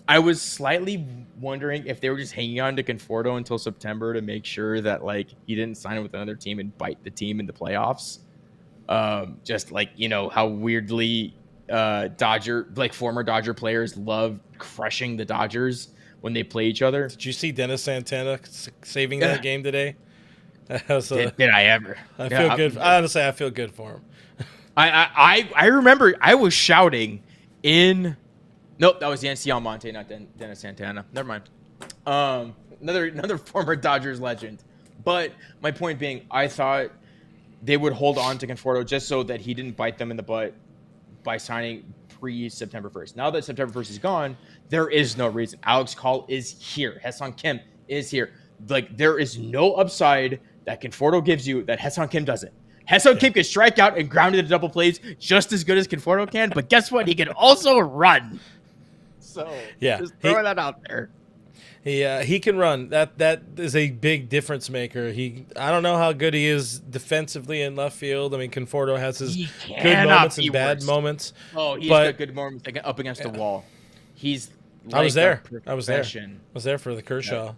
I was slightly wondering if they were just hanging on to Conforto until September to make sure that like he didn't sign with another team and bite the team in the playoffs. Just like, you know, how weirdly former Dodger players love crushing the Dodgers when they play each other. Did you see Dennis Santana saving that game today? Did I ever? I feel good. Honestly, I feel good for him. I remember I was shouting in. Nope, that was Yancy Almonte, not Dennis Santana. Never mind. Another former Dodgers legend. But my point being, I thought they would hold on to Conforto just so that he didn't bite them in the butt by signing pre-September 1st. Now that September 1st is gone, there is no reason. Alex Call is here. Ha-Seong Kim is here. Like, there is no upside that Conforto gives you that Ha-Seong Kim doesn't. Ha-Seong Kim can strike out and ground into double plays just as good as Conforto can, but guess what? He can also run. So just throwing that out there. He can run. That is a big difference maker. I don't know how good he is defensively in left field. I mean, Conforto has his good moments and bad moments. Oh, he's got good moments up against the wall. He's. I was there for the Kershaw.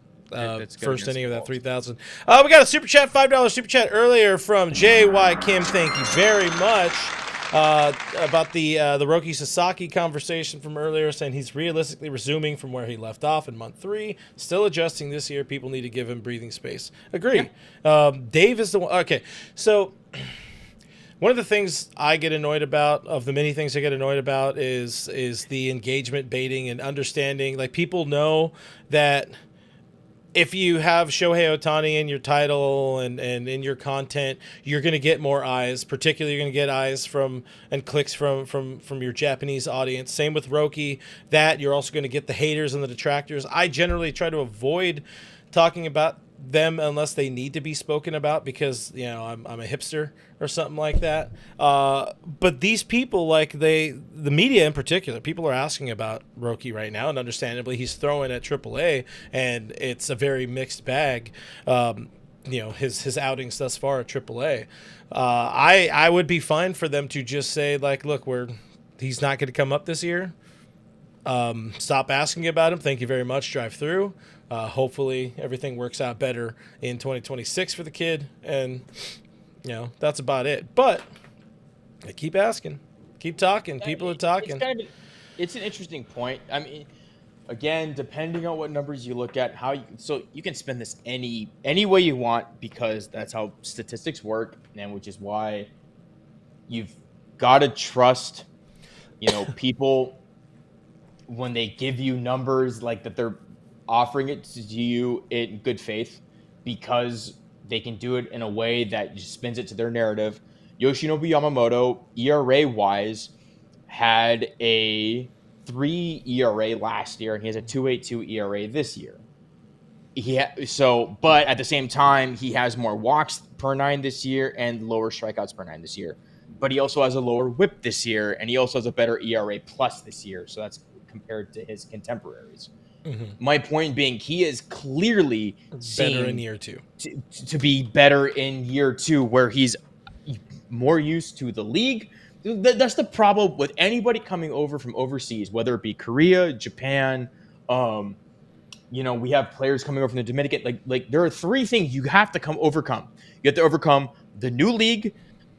First inning of that 3,000. We got a super chat, $5 super chat earlier from J.Y. Kim. Thank you very much. About the Roki Sasaki conversation from earlier, saying he's realistically resuming from where he left off in month 3, still adjusting this year. People need to give him breathing space. Agree. Yeah. Dave is the one. Okay, so one of the things I get annoyed about, of the many things I get annoyed about, is the engagement baiting and understanding. Like, people know that if you have Shohei Ohtani in your title and in your content, you're going to get more eyes. Particularly, you're going to get eyes and clicks from your Japanese audience. Same with Roki. That you're also going to get the haters and the detractors. I generally try to avoid talking about them unless they need to be spoken about, because I'm a hipster or something like that. But these people, like the media in particular, people are asking about Roki right now, and understandably, he's throwing at AAA, and it's a very mixed bag. His outings thus far at AAA. I would be fine for them to just say, like, look, he's not going to come up this year. Stop asking about him. Thank you very much. Drive through. Hopefully everything works out better in 2026 for the kid, and that's about it. But I keep asking, keep talking. People are talking. It's an interesting point. I mean, again, depending on what numbers you look at, so you can spin this any way you want, because that's how statistics work, and which is why you've got to trust, people when they give you numbers like that, they're offering it to you in good faith, because they can do it in a way that just spins it to their narrative. Yoshinobu Yamamoto, ERA-wise, had a 3 ERA last year, and he has a 2.82 ERA this year. But at the same time, he has more walks per 9 this year and lower strikeouts per 9 this year. But he also has a lower WHIP this year, and he also has a better ERA plus this year. So that's compared to his contemporaries. Mm-hmm. My point being, he is clearly better in year 2. To be better in year 2, where he's more used to the league. That's the problem with anybody coming over from overseas, whether it be Korea, Japan. We have players coming over from the Dominican. Like there are 3 things you have to overcome. You have to overcome the new league,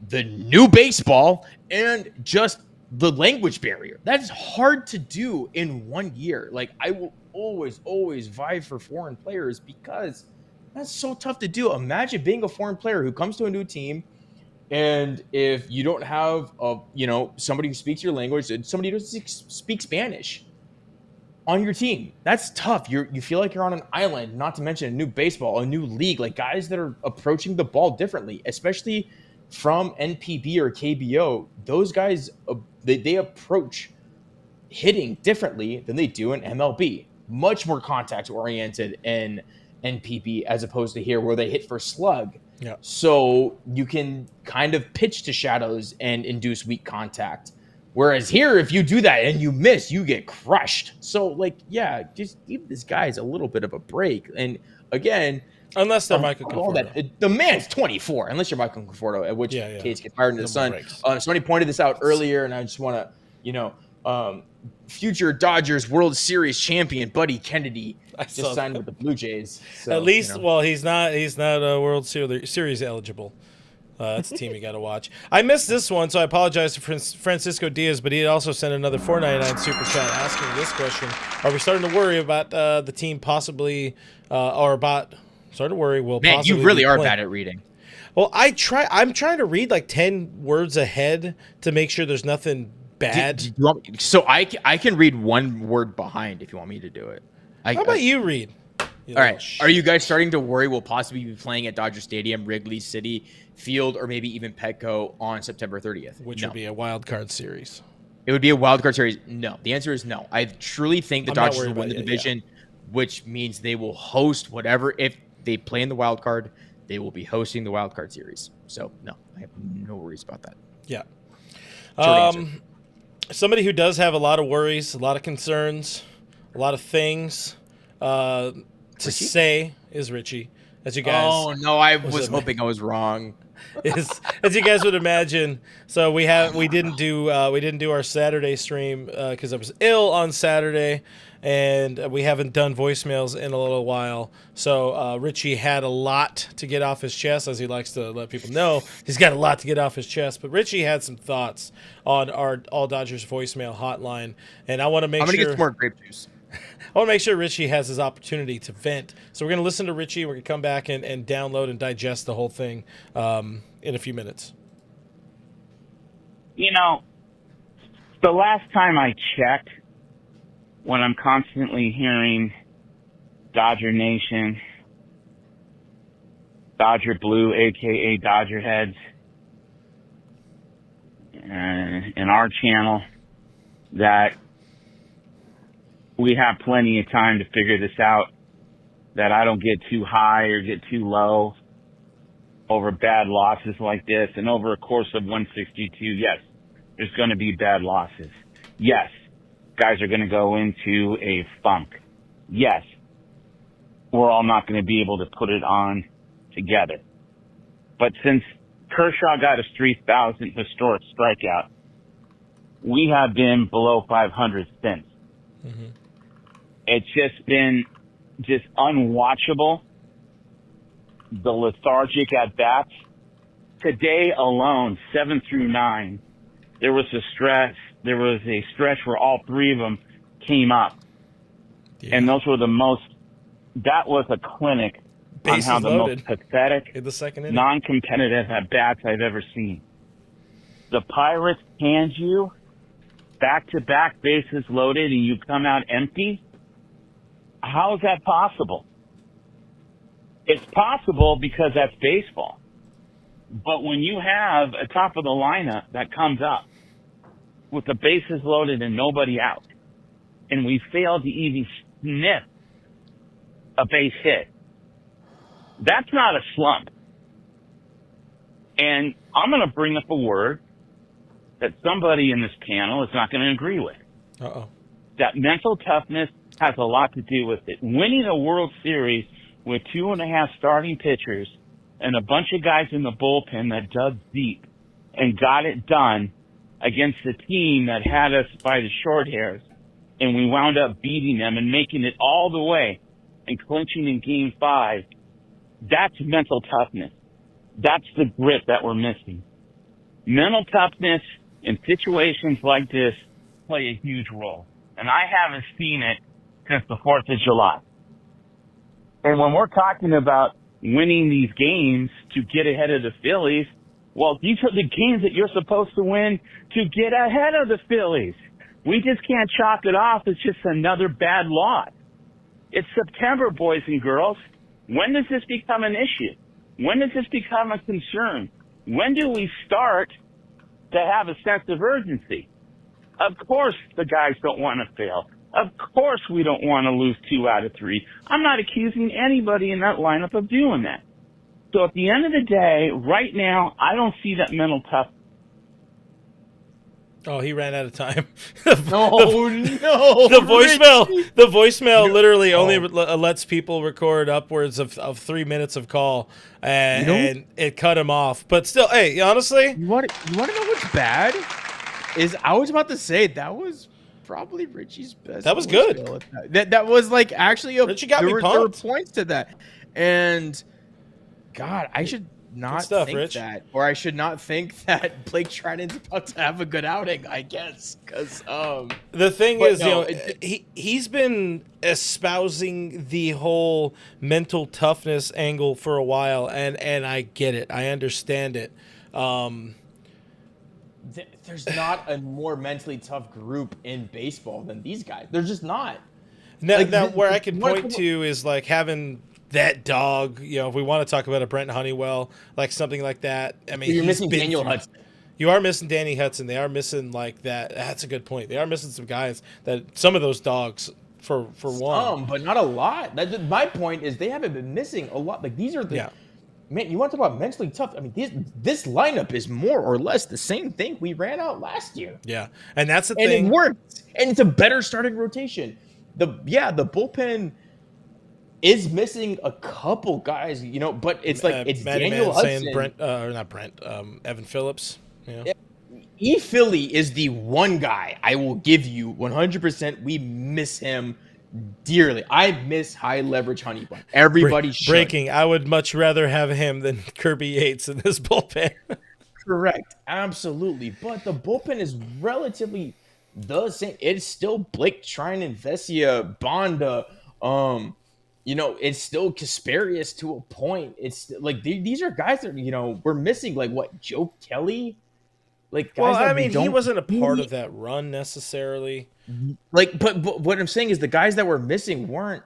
the new baseball, and just the language barrier. That's hard to do in 1 year. Like, I will always vie for foreign players, because that's so tough to do. Imagine being a foreign player who comes to a new team, And if you don't have somebody who speaks your language and somebody who doesn't speak Spanish on your team, that's tough. You feel like you're on an island, not to mention a new baseball, a new league, like guys that are approaching the ball differently, especially from NPB or KBO. Those guys, they approach hitting differently than they do in MLB. Much more contact oriented in NPB as opposed to here where they hit for slug. Yeah. So you can kind of pitch to shadows and induce weak contact. Whereas here, if you do that and you miss, you get crushed. So, just give these guys a little bit of a break. And again, unless they're Michael Conforto. The man's 24, unless you're Michael Conforto, at which case get fired into the sun. Somebody pointed this out earlier, and I just want to, future Dodgers World Series champion Buddy Kennedy just signed with the Blue Jays. So, at least, well, he's not a World Series eligible. That's a team you got to watch. I missed this one, so I apologize to Francisco Diaz, but he also sent another $4.99 super chat asking this question: are we starting to worry about the team possibly, starting to worry? Will man, possibly you really are bad at reading. Well, I'm trying to read like 10 words ahead to make sure there's nothing bad. So I can read one word behind if you want me to do it. How about you read? All right. Are you guys starting to worry we'll possibly be playing at Dodger Stadium, Wrigley City Field, or maybe even Petco on September 30th? Which would be a wild card series. It would be a wild card series. No. The answer is no. I truly think the Dodgers will win the division, which means they will host whatever. If they play in the wild card, they will be hosting the wild card series. So, no. I have no worries about that. Yeah. Somebody who does have a lot of worries, a lot of concerns, a lot of things to say is Richie. As you guys, oh no, I was hoping I was wrong. As you guys would imagine, so we didn't do our Saturday stream because I was ill on Saturday, and we haven't done voicemails in a little while. So Richie had a lot to get off his chest, as he likes to let people know. He's got a lot to get off his chest. But Richie had some thoughts on our All Dodgers voicemail hotline, and I want to make sure. I'm gonna get some more grape juice. I want to make sure Richie has his opportunity to vent. So we're going to listen to Richie. We're going to come back and download and digest the whole thing in a few minutes. The last time I checked, when I'm constantly hearing Dodger Nation, Dodger Blue, a.k.a. Dodger Heads, in our channel, that we have plenty of time to figure this out, that I don't get too high or get too low over bad losses like this. And over a course of 162, yes, there's going to be bad losses. Yes, guys are going to go into a funk. Yes, we're all not going to be able to put it on together. But since Kershaw got his 3,000th historic strikeout, we have been below 500 since. Mm-hmm. It's just been unwatchable. The lethargic at bats. Today alone, 7 through 9, there was a stretch where all three of them came up. Yeah. And those were that was a clinic on how the most pathetic, in the second inning, non-competitive at bats I've ever seen. The Pirates hand you back-to-back bases loaded and you come out empty. How is that possible? It's possible because that's baseball. But when you have a top of the lineup that comes up with the bases loaded and nobody out, and we fail to even sniff a base hit, that's not a slump. And I'm going to bring up a word that somebody in this panel is not going to agree with. Uh-oh. That mental toughness has a lot to do with it. Winning a World Series with 2.5 starting pitchers and a bunch of guys in the bullpen that dug deep and got it done against a team that had us by the short hairs, and we wound up beating them and making it all the way and clinching in Game 5, that's mental toughness. That's the grit that we're missing. Mental toughness in situations like this play a huge role. And I haven't seen it since the 4th of July. And when we're talking about winning these games to get ahead of the Phillies, Well, these are the games that you're supposed to win to get ahead of the Phillies. We just can't chalk it off as just another bad loss. It's September, boys and girls. When does this become an issue? When does this become a concern? When do we start to have a sense of urgency? Of course the guys don't want to fail. Of course we don't want to lose 2 out of 3. I'm not accusing anybody in that lineup of doing that. So at the end of the day, right now, I don't see that mental tough. Oh, he ran out of time. No. The voicemail literally only lets people record upwards of 3 minutes of call, and it cut him off. But still, hey, honestly, You want to know what's bad? Is I was about to say that was probably Richie's best. That was good. That was like actually Richie got me there were pumped. points to that, and God, I should not stuff, think Rich. that, or I should not think that Blake Trinin's about to have a good outing. I guess because the thing but is, no, he's been espousing the whole mental toughness angle for a while, and I get it, I understand it. There's not a more mentally tough group in baseball than these guys. They're just not. Now where I can point to is like having that dog, if we want to talk about a Brent Honeywell, like something like that. I mean, You're missing Daniel Hudson. You are missing Danny Hudson. They are missing like that. That's a good point. They are missing some guys that some of those dogs for one. But not a lot. My point is they haven't been missing a lot. Like these are the man. You want to talk about mentally tough? I mean, this lineup is more or less the same thing we ran out last year. Yeah, and that's the and thing. It worked, and it's a better starting rotation. The bullpen is missing a couple guys, but it's like it's Matty Daniel Man Hudson. Evan Phillips. Yeah. Philly is the one guy I will give you 100%. We miss him dearly. I miss high leverage Honey Bun. Everybody should. Breaking. I would much rather have him than Kirby Yates in this bullpen. Correct. Absolutely. But the bullpen is relatively the same. It's still Blake Trinan, Vesia, Bonda. It's still Kasparius to a point. It's like these are guys that, we're missing, like what, Joe Kelly? Like guys he wasn't a part of that run necessarily. Like, but what I'm saying is the guys that were missing weren't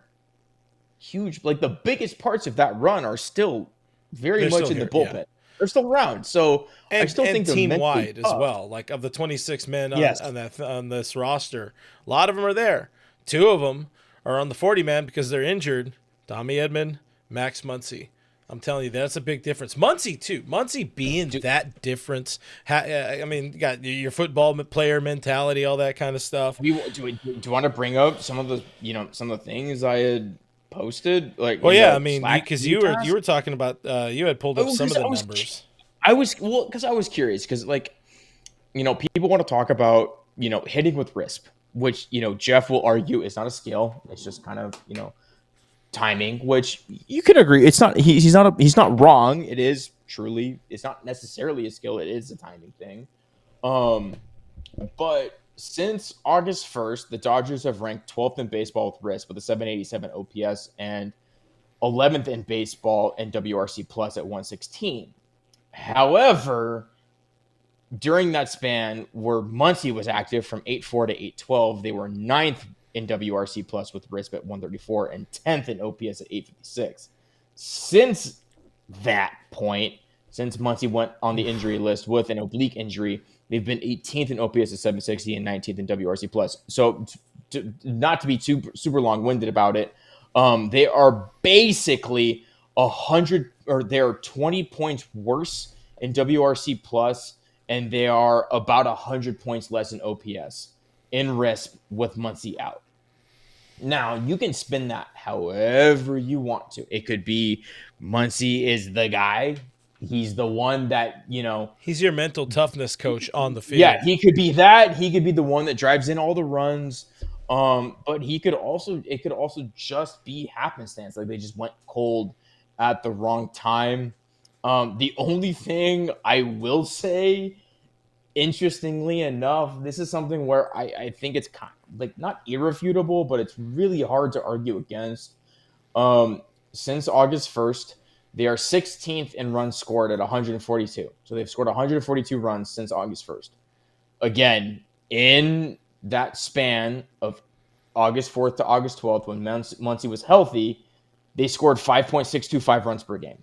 huge. Like the biggest parts of that run are still very much in the bullpen. Yeah. They're still around. So I still think they're team wide as well. Like of the 26 men on this roster, a lot of them are there. 2 of them are on the 40 man because they're injured. Tommy Edman, Max Muncy. I'm telling you, that's a big difference. Muncy, too. Muncy being that difference. You got your football player mentality, all that kind of stuff. Do you want to bring up some of the things I had posted? Like, because you were talking about you had pulled up some of the numbers. Because I was curious because people want to talk about hitting with RISP, which Jeff will argue is not a skill. It's just kind of timing, which you can agree. It's not. He's not wrong. It is truly. It's not necessarily a skill. It is a timing thing. But since August 1st, the Dodgers have ranked 12th in baseball with RISP with a 787 OPS and 11th in baseball and WRC plus at 116. However, during that span where Muncy was active from 8-4 to 8-12, they were 9th in WRC plus with RISP at 134 and 10th in OPS at 856. Since that point, since Muncy went on the injury list with an oblique injury, they've been 18th in OPS at 760 and 19th in WRC plus. So not to be super long-winded about it, they are basically 100, or they're 20 points worse in WRC plus, and they are about 100 points less in OPS in RISP with Muncy out. Now, you can spin that however you want to. It could be Muncy is the guy. He's the one that, He's your mental toughness coach on the field. Yeah, he could be that. He could be the one that drives in all the runs. But it could also just be happenstance. Like they just went cold at the wrong time. The only thing I will say, interestingly enough, this is something where I think it's kind of like not irrefutable, but it's really hard to argue against. Since August 1st, They are 16th in runs scored at 142. So they've scored 142 runs since August 1st. Again, in that span of August 4th to August 12th, when Muncy was healthy, they scored 5.625 runs per game.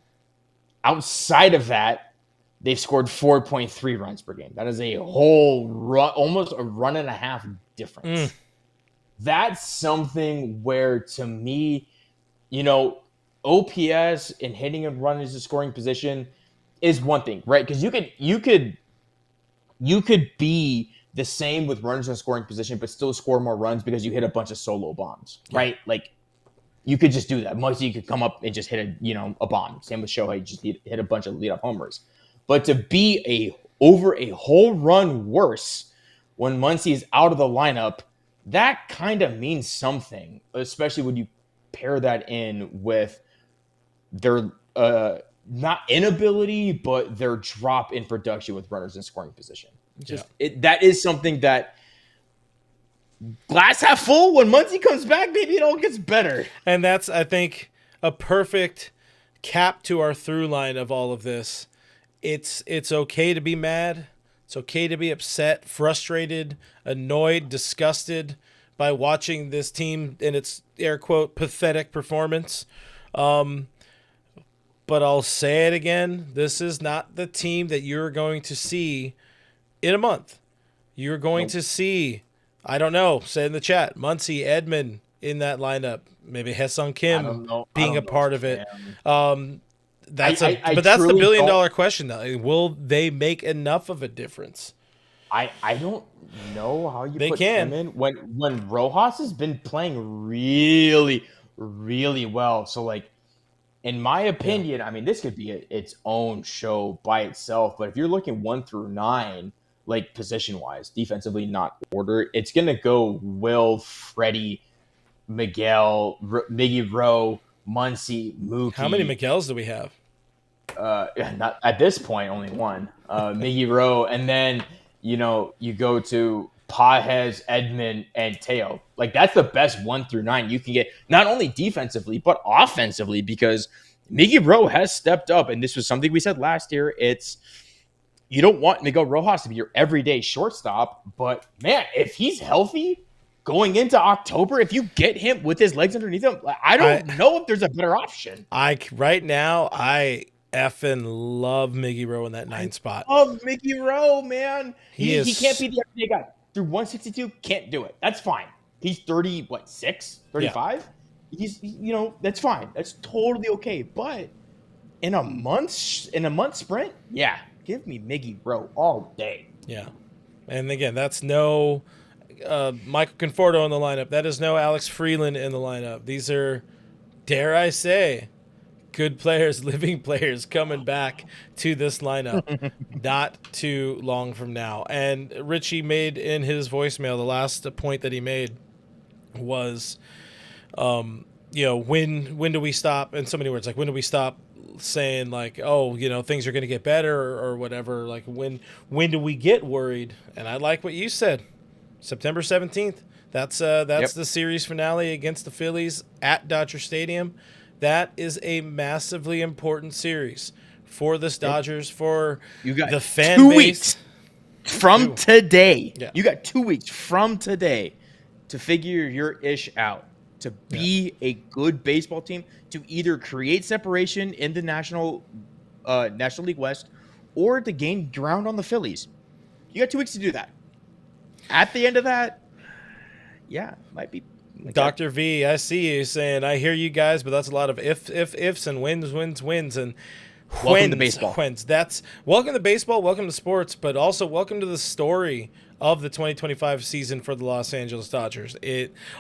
Outside of that, they've scored 4.3 runs per game. That is a whole run, almost a run and a half difference. That's something where, to me, OPS and hitting and running as a scoring position is one thing, right? Because you could be the same with runners in scoring position, but still score more runs because you hit a bunch of solo bombs, right? Like, you could just do that. Muncy could come up and just hit a bomb. Same with Shohei, just hit a bunch of leadoff homers. But to be over a whole run worse when Muncy is out of the lineup, that kind of means something, especially when you pair that in with their not inability, but their drop in production with runners in scoring position. That is something that glass half full. When Muncy comes back, maybe it all gets better. And that's, I think, a perfect cap to our through line of all of this. It's okay to be mad. It's okay to be upset, frustrated, annoyed, disgusted by watching this team in its air quote pathetic performance. But I'll say it again. This is not the team that you're going to see in a month. You're going to see, I don't know, say in the chat, Muncy, Edman in that lineup. Maybe Haesung Kim being a part of it. That's the $1 billion question, though. Will they make enough of a difference? I don't know how you put him in when Rojas has been playing really, really well. So, like, in my opinion, I mean, this could be its own show by itself. But if you're looking 1 through 9, like position-wise, defensively, not order, it's going to go Will, Freddie, Miguel, Miggy Rowe, Muncy, Mookie. How many Miguels do we have? Not at this point, only one. Miggy Rowe, and then you go to Pages, Edman, and Teo. Like, that's the best 1 through 9 you can get, not only defensively but offensively, because Miggy Rowe has stepped up, and this was something we said last year. You don't want Miguel Rojas to be your everyday shortstop, but man, if he's healthy going into October, if you get him with his legs underneath him, I don't know if there's a better option. Right now, I effing love Miggy Rowe in that 9 spot. Oh, Miggy Rowe, man. He can't be the everyday guy. Through 162, can't do it. That's fine. He's 36, 35. Yeah. He's that's fine. That's totally okay. But in a month sprint, give me Miggy Rowe all day. Yeah. And again, that's no Michael Conforto in the lineup. That is no Alex Freeland in the lineup. These are, dare I say, good players, living players coming back to this lineup not too long from now. And Richie made in his voicemail, the last point that he made was, when do we stop? In so many words, like, when do we stop saying, like, oh, things are going to get better or whatever? Like, when do we get worried? And I like what you said. September 17th. That's the series finale against the Phillies at Dodger Stadium. That is a massively important series for the Dodgers, for the fan 2 base. Weeks from today. Yeah. You got 2 weeks from today to figure your ish out, to be a good baseball team, to either create separation in the National League West or to gain ground on the Phillies. You got 2 weeks to do that. At the end of that, might be. Dr. V, I see you saying, I hear you guys, but that's a lot of ifs and wins, and welcome to baseball. That's welcome to baseball, welcome to sports, but also welcome to the story of the 2025 season for the Los Angeles Dodgers.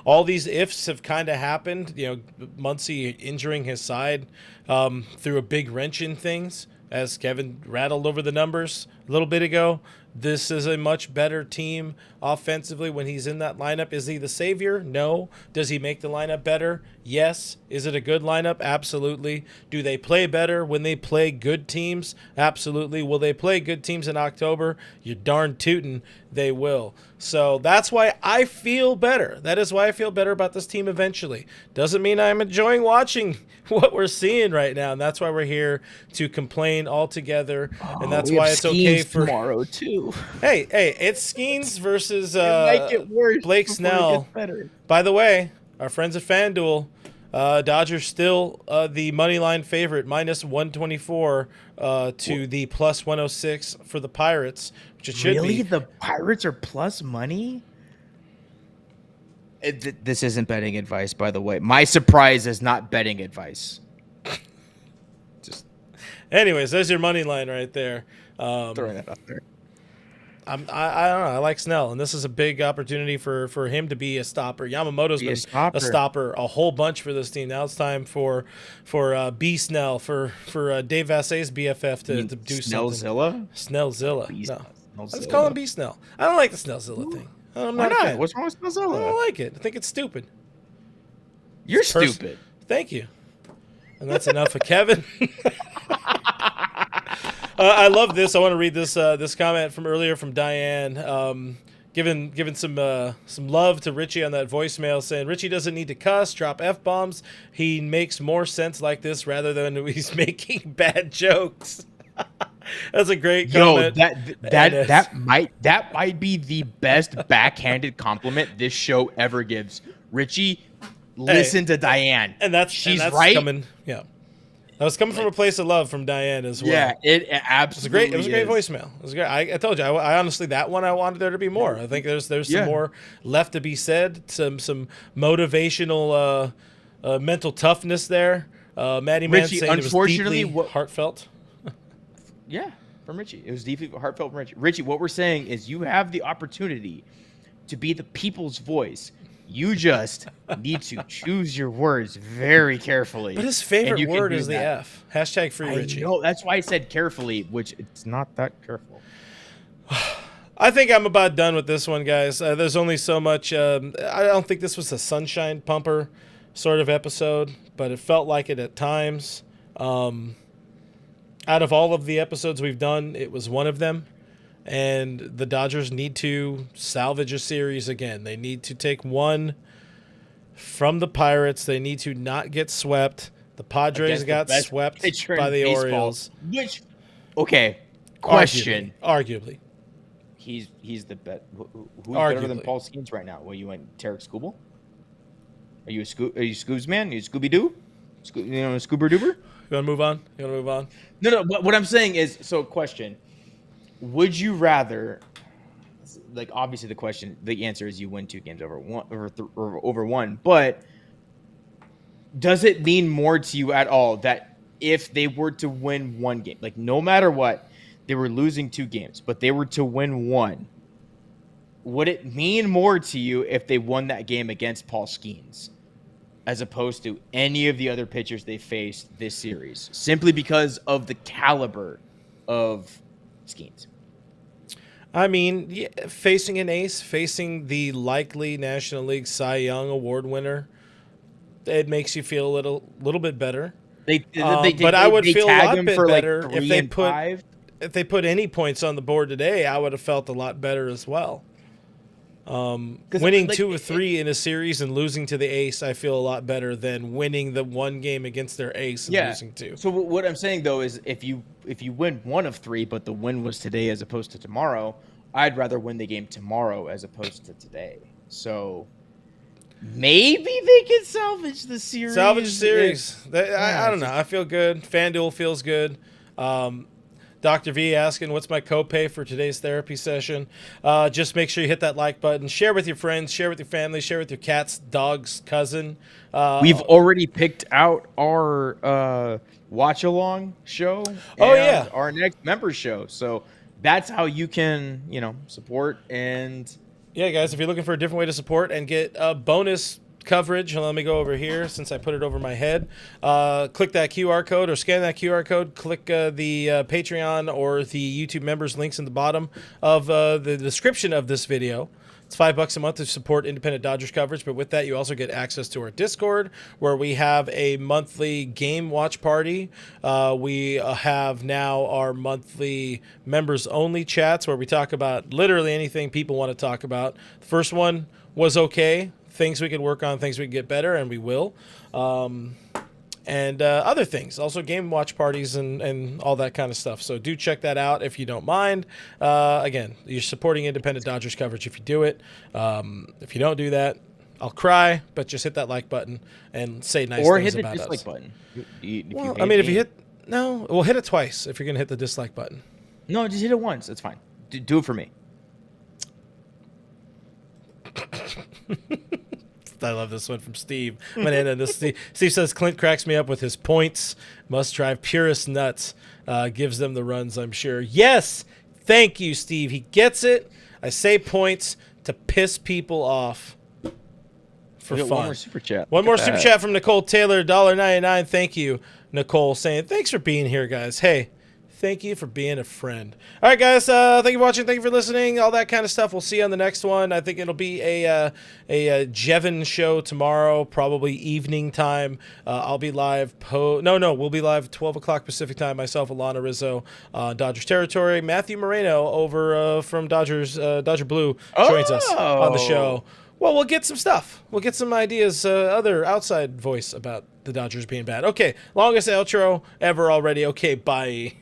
All these ifs have kind of happened. Muncy injuring his side through a big wrench in things, as Kevin rattled over the numbers. a little bit ago. This is a much better team offensively when he's in that lineup. Is he the savior? No. Does he make the lineup better? Yes. Is it a good lineup? Absolutely. Do they play better when they play good teams? Absolutely. Will they play good teams in October? You're darn tootin' they will. So that's why I feel better. That is why I feel better about this team eventually. Doesn't mean I'm enjoying watching what we're seeing right now, and that's why we're here to complain all together, and that's why it's okay for tomorrow too. Hey, it's Skeens versus might get worse Blake before it Snell. gets better. By the way, our friends at FanDuel, Dodgers still the money line favorite, minus 124 to the plus 106 for the Pirates, which it should be. Really? The Pirates are plus money? This isn't betting advice, by the way. My surprise is not betting advice. Anyways, there's your money line right there. Throwing that out there. I don't know. I like Snell, and this is a big opportunity for him to be a stopper. Yamamoto's been a stopper a whole bunch for this team. Now it's time for B Snell, for Dave Vassay's BFF to do something. Snellzilla? No. Let's call him B Snell. I don't like the Snellzilla thing. I'm not a fan. What's wrong with Snellzilla? I don't like it. I think it's stupid. You're stupid. Thank you. And that's enough of Kevin. I love this. I want to read this comment from earlier from Diane, giving some love to Richie on that voicemail, saying Richie doesn't need to cuss, drop F-bombs. He makes more sense like this rather than he's making bad jokes. That's a great comment. That might be the best backhanded compliment this show ever gives. Richie, listen to Diane, and that's right. Coming, yeah. That was coming from a place of love from Diane as well. Yeah, it absolutely. It was a great voicemail. It was great. I told you. I honestly, that one I wanted there to be more. I think there's some more left to be said. Some motivational, mental toughness there. Maddie Man saying it was deeply heartfelt. Yeah, from Richie. It was deeply heartfelt from Richie. Richie, what we're saying is you have the opportunity to be the people's voice. You just need to choose your words very carefully. But his favorite word is the F. Hashtag free Richie. No, that's why I said carefully, which it's not that careful. I think I'm about done with this one, guys. There's only so much. I don't think this was a sunshine pumper sort of episode, but it felt like it at times. Out of all of the episodes we've done, it was one of them. And the Dodgers need to salvage a series again. They need to take one from the Pirates. They need to not get swept. The Padres got swept by the Orioles. Which, okay, question. Arguably. He's the best. Who's better than Paul Skeens right now? Well, you went Tarek Skubal? Are you Scoobs man? Are you Scooby Doo? Scoober Doober? You want to move on? No. What I'm saying is, so question. Would you rather, like, obviously the answer is you win 2 games over one, but does it mean more to you at all that if they were to win 1 game, like no matter what, they were losing 2 games, but they were to win 1, would it mean more to you if they won that game against Paul Skeens as opposed to any of the other pitchers they faced this series, simply because of the caliber of Skeens? I mean, facing an ace, facing the likely National League Cy Young Award winner, it makes you feel a little bit better. But I would feel a lot bit better if they put any points on the board today. I would have felt a lot better as well. Winning 2 or 3 in a series and losing to the ace, I feel a lot better than winning the 1 game against their ace and losing 2. So what I'm saying though is if you win 1 of 3, but the win was today as opposed to tomorrow, I'd rather win the game tomorrow as opposed to today. So maybe they can salvage the series. I don't know. I feel good. FanDuel feels good. Dr. V asking, what's my copay for today's therapy session? Just make sure you hit that like button. Share with your friends. Share with your family. Share with your cat's, dog's cousin. We've already picked out our watch-along show. Our next member show. So that's how you can, support and... Yeah, guys, if you're looking for a different way to support and get bonus coverage. Let me go over here since I put it over my head. Click that QR code or scan that QR code. Click the Patreon or the YouTube members links in the bottom of the description of this video. It's $5 a month to support independent Dodgers coverage, but with that, you also get access to our Discord, where we have a monthly game watch party. We have now our monthly members-only chats, where we talk about literally anything people want to talk about. The first one was okay. Things we could work on, things we can get better, and we will. And other things, also game watch parties and all that kind of stuff. So do check that out if you don't mind. Again, you're supporting independent Dodgers coverage if you do it. If you don't do that, I'll cry, but just hit that like button and say nice things about us. Or hit the dislike button. If you hit... No, we'll hit it twice if you're going to hit the dislike button. No, just hit it once. It's fine. Do it for me. I love this one from Steve. Steve says, Clint cracks me up with his points. Must drive purist nuts. Gives them the runs, I'm sure. Yes! Thank you, Steve. He gets it. I say points to piss people off for fun. One more super chat. One more super chat from Nicole Taylor, $1.99. Thank you, Nicole, saying, thanks for being here, guys. Hey, thank you for being a friend. All right, guys. Thank you for watching. Thank you for listening. All that kind of stuff. We'll see you on the next one. I think it'll be a Jevin show tomorrow, probably evening time. I'll be live. We'll be live 12 o'clock Pacific time. Myself, Alana Rizzo, Dodgers territory. Matthew Moreno over from Dodger Blue joins us on the show. Well, we'll get some stuff. We'll get some ideas, other outside voice about the Dodgers being bad. Okay, longest outro ever already. Okay, bye.